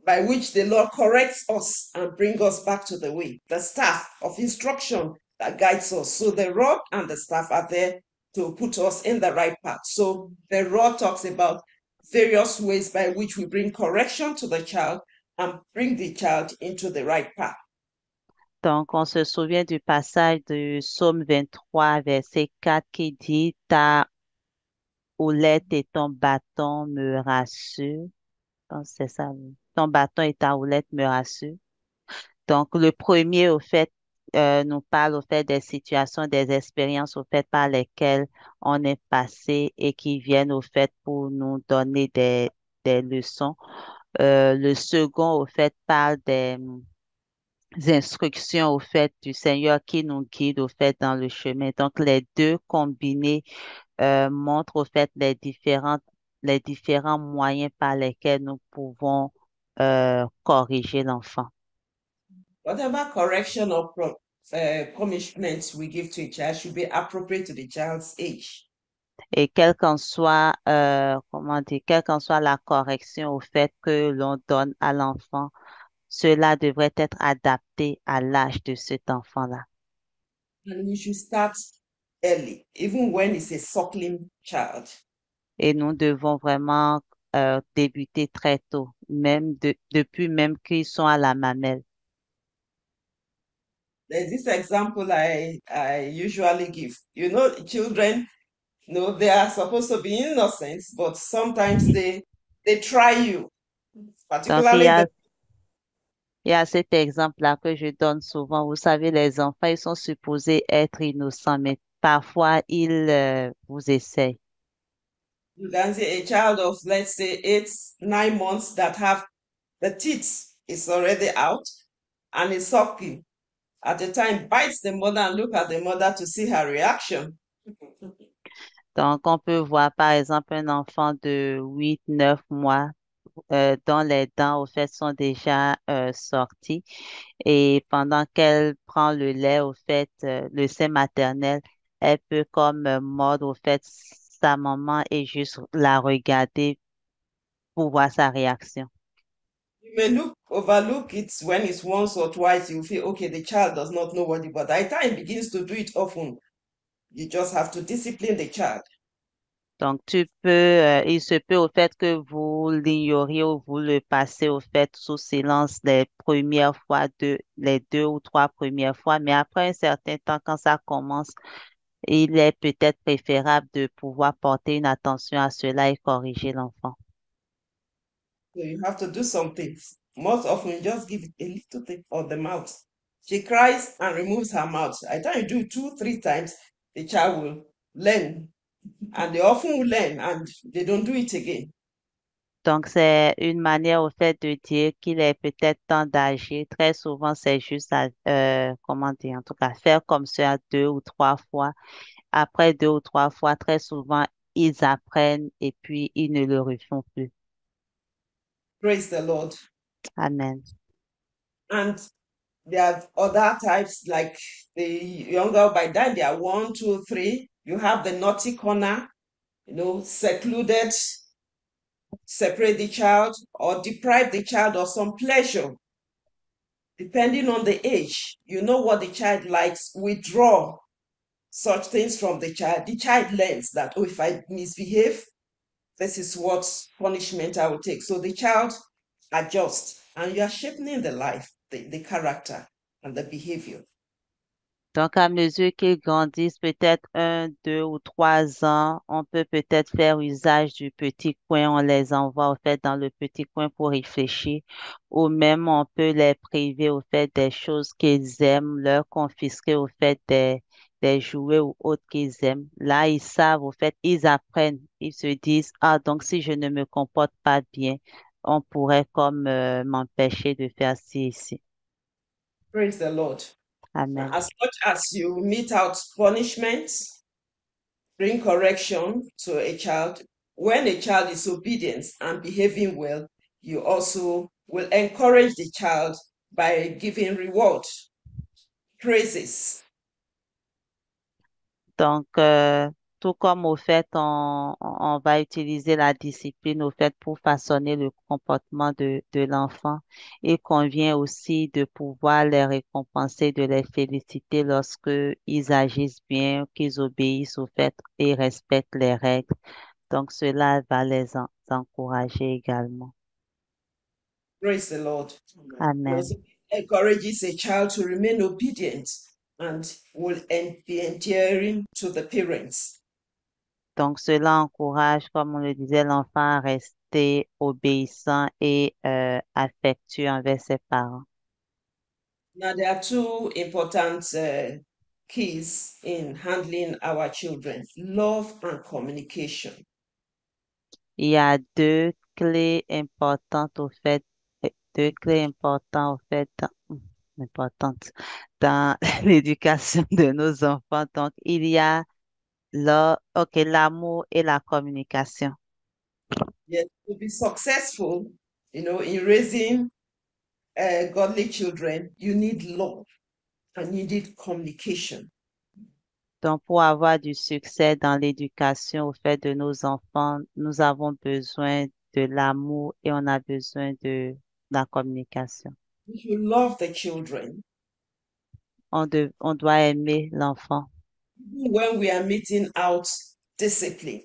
by which the Lord corrects us and bring us back to the way, the staff of instruction that guides us. So the rod and the staff are there to put us in the right path. So the rod talks about various ways by which we bring correction to the child and bring the child into the right path. Donc, on se souvient du passage du Psaume 23, verset 4 qui dit, ta houlette et ton bâton me rassurent. Je pense que c'est ça. Oui. Ton bâton et ta houlette me rassurent. Donc, le premier, au fait, nous parle au fait des situations, des expériences au fait par lesquelles on est passé et qui viennent au fait pour nous donner des leçons. Le second, au fait, parle des instructions au fait du Seigneur qui nous guide au fait dans le chemin. Donc, les deux combinés montrent au fait les différents moyens par lesquels nous pouvons corriger l'enfant. Whatever correction or punishment we give to a child should be appropriate to the child's age. Et quelle qu'en soit, comment dire, quelle qu'en soit la correction au fait que l'on donne à l'enfant, cela devrait être adapté à l'âge de cet enfant-là. And we should start early, even when it's a suckling child. Et nous devons vraiment débuter très tôt, même depuis même qu'ils sont à la mamelle. There's this example I usually give. Children, they are supposed to be innocent, but sometimes they try you, Donc, il y particularly a, il y a cet exemple-là que je donne souvent. Vous savez, les enfants, ils sont supposés être innocents, mais parfois, ils vous essayent. you can see a child of, let's say, 8, 9 months that have the teeth is already out and is sucking. At the time, bites the mother and look at the mother to see her reaction. Donc, on peut voir, par exemple, un enfant de 8, 9 mois dont les dents, au fait, sont déjà sorties. Et pendant qu'elle prend le lait, au fait, le sein maternel, elle peut comme mordre, au fait, sa maman et juste la regarder pour voir sa réaction. You may overlook it when it's once or twice. You feel, okay, the child does not know what, but by the time it begins to do it often, you just have to discipline the child. Donc, il se peut au fait que vous l'ignoriez ou vous le passez au fait sous silence les premières fois, les 2 ou 3 premières fois, mais après un certain temps, quand ça commence, il est peut-être préférable de pouvoir porter une attention à cela et corriger l'enfant. So you have to do something. Most often, you just give it a little thing on the mouth. She cries and removes her mouth. I tell you, do 2, 3 times, the child will learn. And they often will learn and they don't do it again. Donc, c'est une manière au fait de dire qu'il est peut-être temps d'agir. Très souvent, c'est juste comment dire, en tout cas, faire comme ça 2 ou 3 fois. Après 2 ou 3 fois, très souvent, ils apprennent et puis ils ne le refont plus. Praise the Lord. Amen. And there are other types, like the younger, by that they are 1, 2, 3. You have the naughty corner, secluded, separate the child or deprive the child of some pleasure. Depending on the age, you know what the child likes, withdraw such things from the child. The child learns that, oh, if I misbehave, this is what punishment I will take. So the child adjusts, and you are shaping the life, the character, and the behavior. Donc, à mesure qu'ils grandissent, peut-être 1, 2 ou 3 ans, on peut peut-être faire usage du petit coin. On les envoie au fait dans le petit coin pour réfléchir. Ou même on peut les priver au fait des choses qu'ils aiment, leur confisquer au fait des jouets ou autres qu'ils aiment. Là, ils savent, au fait, ils apprennent. Ils se disent, ah, donc si je ne me comporte pas bien, on pourrait comme m'empêcher de faire ci ici. Praise the Lord. Amen. As much as you mete out punishment, bring correction to a child, when a child is obedient and behaving well, you also will encourage the child by giving reward, praises. Donc, tout comme au fait, on va utiliser la discipline au fait pour façonner le comportement de l'enfant. Il convient aussi de pouvoir les récompenser, de les féliciter lorsque ils agissent bien, qu'ils obéissent au fait et respectent les règles. Donc, cela va les encourager également. Praise the Lord. Amen. Also encourages a child to remain obedient and will be endearing to the parents. Donc, cela encourage, comme on le disait, l'enfant à rester obéissant et affectueux envers ses parents. Now, there are two important keys in handling our children: love and communication. Il y a deux clés importantes au fait, importantes dans l'éducation de nos enfants. Donc, il y a l'amour et la communication. Yes, to be successful, in raising godly children, you need love and you need communication. Donc, pour avoir du succès dans l'éducation au fait de nos enfants, nous avons besoin de l'amour et on a besoin de la communication. We should love the children. On doit aimer l'enfant, Even when we are meeting out discipline,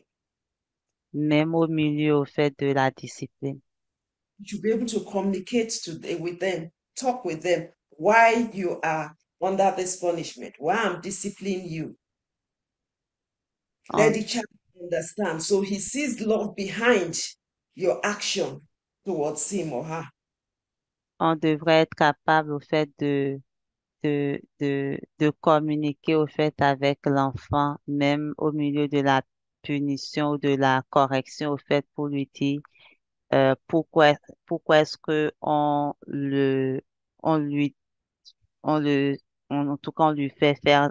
même au milieu au fait de la discipline. you should be able to communicate with them, talk with them, why you are under this punishment, why I'm disciplining you. Let On, the child understand. So he sees love behind your action towards him or her. on devrait être capable au fait de communiquer au fait avec l'enfant, même au milieu de la punition ou de la correction au fait pour lui dire pourquoi est-ce que on lui, on le, en tout cas, on lui fait faire,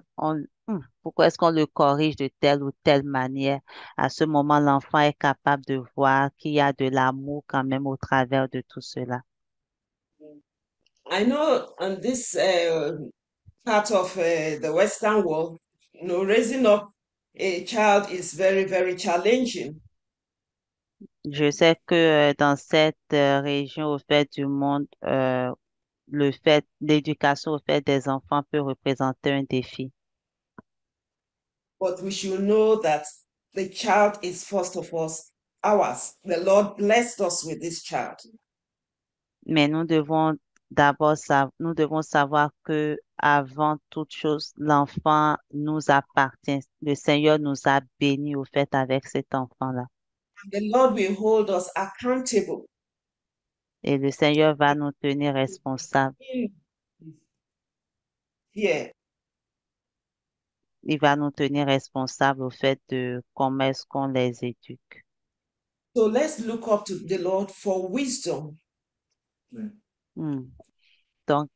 pourquoi est-ce qu'on le corrige de telle ou telle manière? À ce moment, l'enfant est capable de voir qu'il y a de l'amour quand même au travers de tout cela. I know on this part of the Western world, raising up a child is very, very challenging. Je sais que dans cette région au fait du monde, l'éducation au fait des enfants peut représenter un défi. But we should know that the child is first of all ours. The Lord blessed us with this child. Mais nous devons savoir que avant toute chose, l'enfant nous appartient. Le Seigneur nous a bénis au fait avec cet enfant-là. The Lord will hold us accountable Et le Seigneur va nous tenir responsables. Fear. Il va nous tenir responsables au fait de comment est-ce qu'on les éduque. So let's look up to the Lord for wisdom. Hmm. Donc,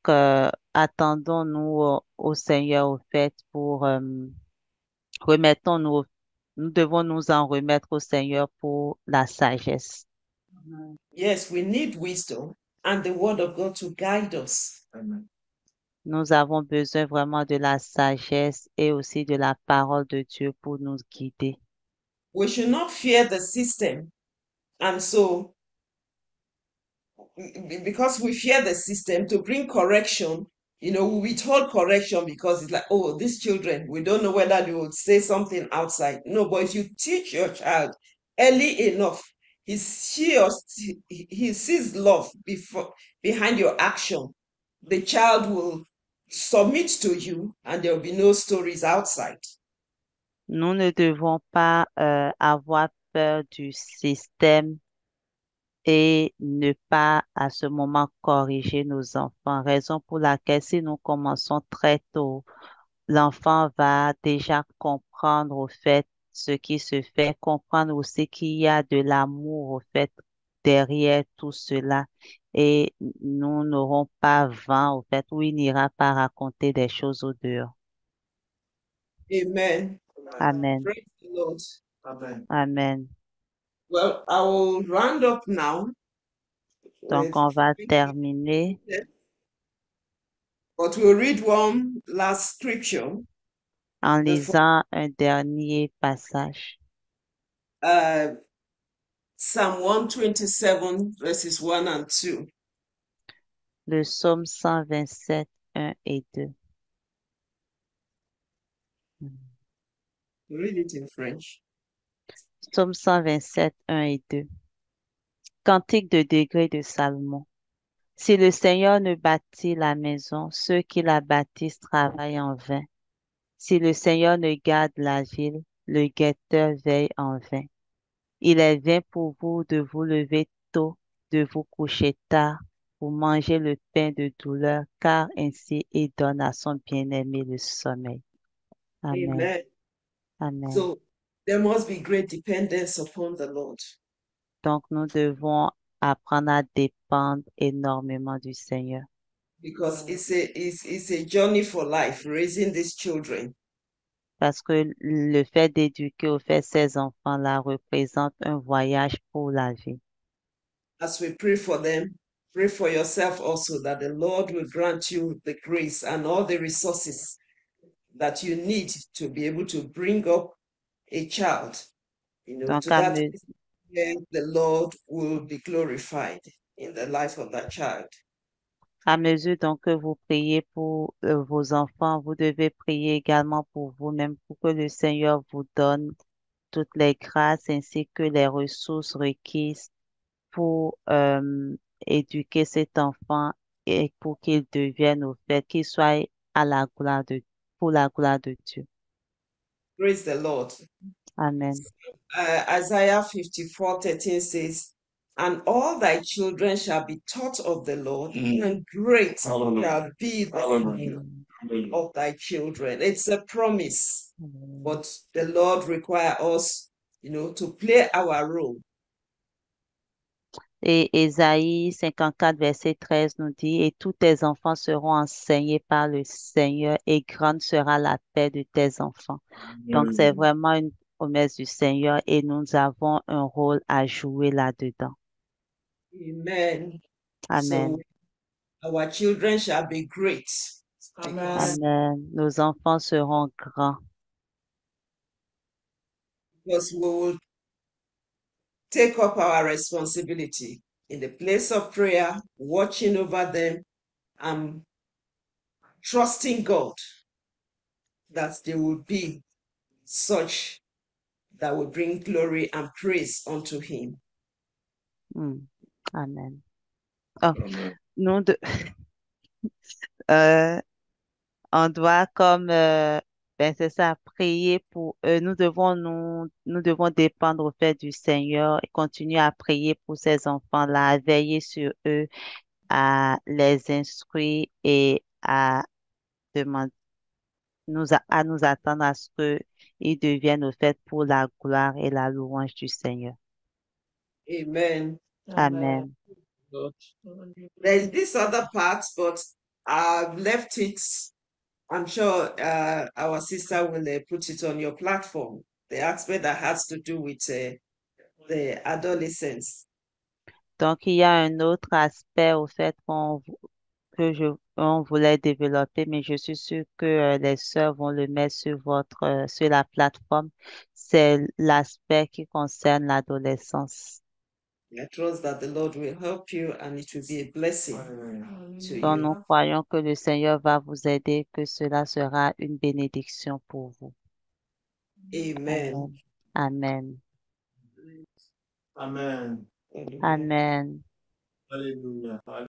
attendons-nous au Seigneur au fait pour remettons-nous, nous devons nous en remettre au Seigneur pour la sagesse. Yes, we need wisdom and the word of God to guide us. Nous avons besoin vraiment de la sagesse et aussi de la parole de Dieu pour nous guider. We should not fear the system. And so, because we fear the system, to bring correction, we withhold correction because it's like, oh, these children, we don't know whether they would say something outside. No, but if you teach your child early enough, he sees love behind your action. The child will submit to you and there will be no stories outside. Nous ne devons pas avoir peur du système et ne pas à ce moment corriger nos enfants. Raison pour laquelle si nous commençons très tôt, l'enfant va déjà comprendre au fait ce qui se fait, comprendre aussi qu'il y a de l'amour au fait derrière tout cela. Et nous n'aurons pas vent au fait où il n'ira pas raconter des choses au dehors. Amen. Amen. Praise the Lord. Amen. Amen. Well, I will round up now Donc, with, on va terminer. but we'll read one last scripture. En The lisant un dernier passage. Psalm 127, verses 1 and 2. Le psaume 127, 1 et 2. Read it in French. Psaume 127, 1 et 2. Cantique de degré de Salomon. Si le Seigneur ne bâtit la maison, ceux qui la bâtissent travaillent en vain. Si le Seigneur ne garde la ville, le guetteur veille en vain. Il est vain pour vous de vous lever tôt, de vous coucher tard, pour manger le pain de douleur, car ainsi il donne à son bien-aimé le sommeil. Amen. Amen. Amen. So there must be great dependence upon the Lord. Donc, nous devons apprendre à dépendre énormément du Seigneur. Because it's a journey for life, raising these children. Parce que le fait d'éduquer au fait ces enfants-là représente un voyage pour la vie. As we pray for them, pray for yourself also that the Lord will grant you the grace and all the resources that you need to be able to bring up a child, Donc, to that where the Lord will be glorified in the life of that child. à mesure donc que vous priez pour vos enfants, vous devez prier également pour vous-même pour que le Seigneur vous donne toutes les grâces ainsi que les ressources requises pour éduquer cet enfant et pour qu'il devienne au fait, qu'il soit à la gloire pour la gloire de Dieu. Praise the Lord. Amen. Isaiah 54:13 says, and all thy children shall be taught of the Lord, and great shall be the name of thy children. It's a promise, but the Lord requires us, to play our role. Et Ésaïe 54, verset 13 nous dit, et tous tes enfants seront enseignés par le Seigneur et grande sera la paix de tes enfants. Donc, c'est vraiment une promesse du Seigneur et nous avons un rôle à jouer là-dedans. Amen. Amen. So our children shall be great. Amen. Amen. Nos enfants seront grands. Because we will take up our responsibility in the place of prayer, watching over them, and trusting God that they will be such that will bring glory and praise unto Him. Amen. Oh, on doit comme Ben, c'est ça, prier pour eux. Nous devons dépendre au fait du Seigneur et continuer à prier pour ces enfants-là, à veiller sur eux, à les instruire et à demander, à nous attendre à ce qu'ils deviennent au fait pour la gloire et la louange du Seigneur. Amen. Amen. Lord. There is this other part, but I've left it. I'm sure our sister will put it on your platform. The aspect that has to do with the adolescents. Donc, il y a un autre aspect au fait on voulait développer, mais je suis sûre que les sœurs vont le mettre sur la plateforme. C'est l'aspect qui concerne l'adolescence. I trust that the Lord will help you and it will be a blessing to Donc, nous you. croyons que le Seigneur va vous aider, que cela sera une bénédiction pour vous. Amen. Amen. Amen. Amen. Hallelujah.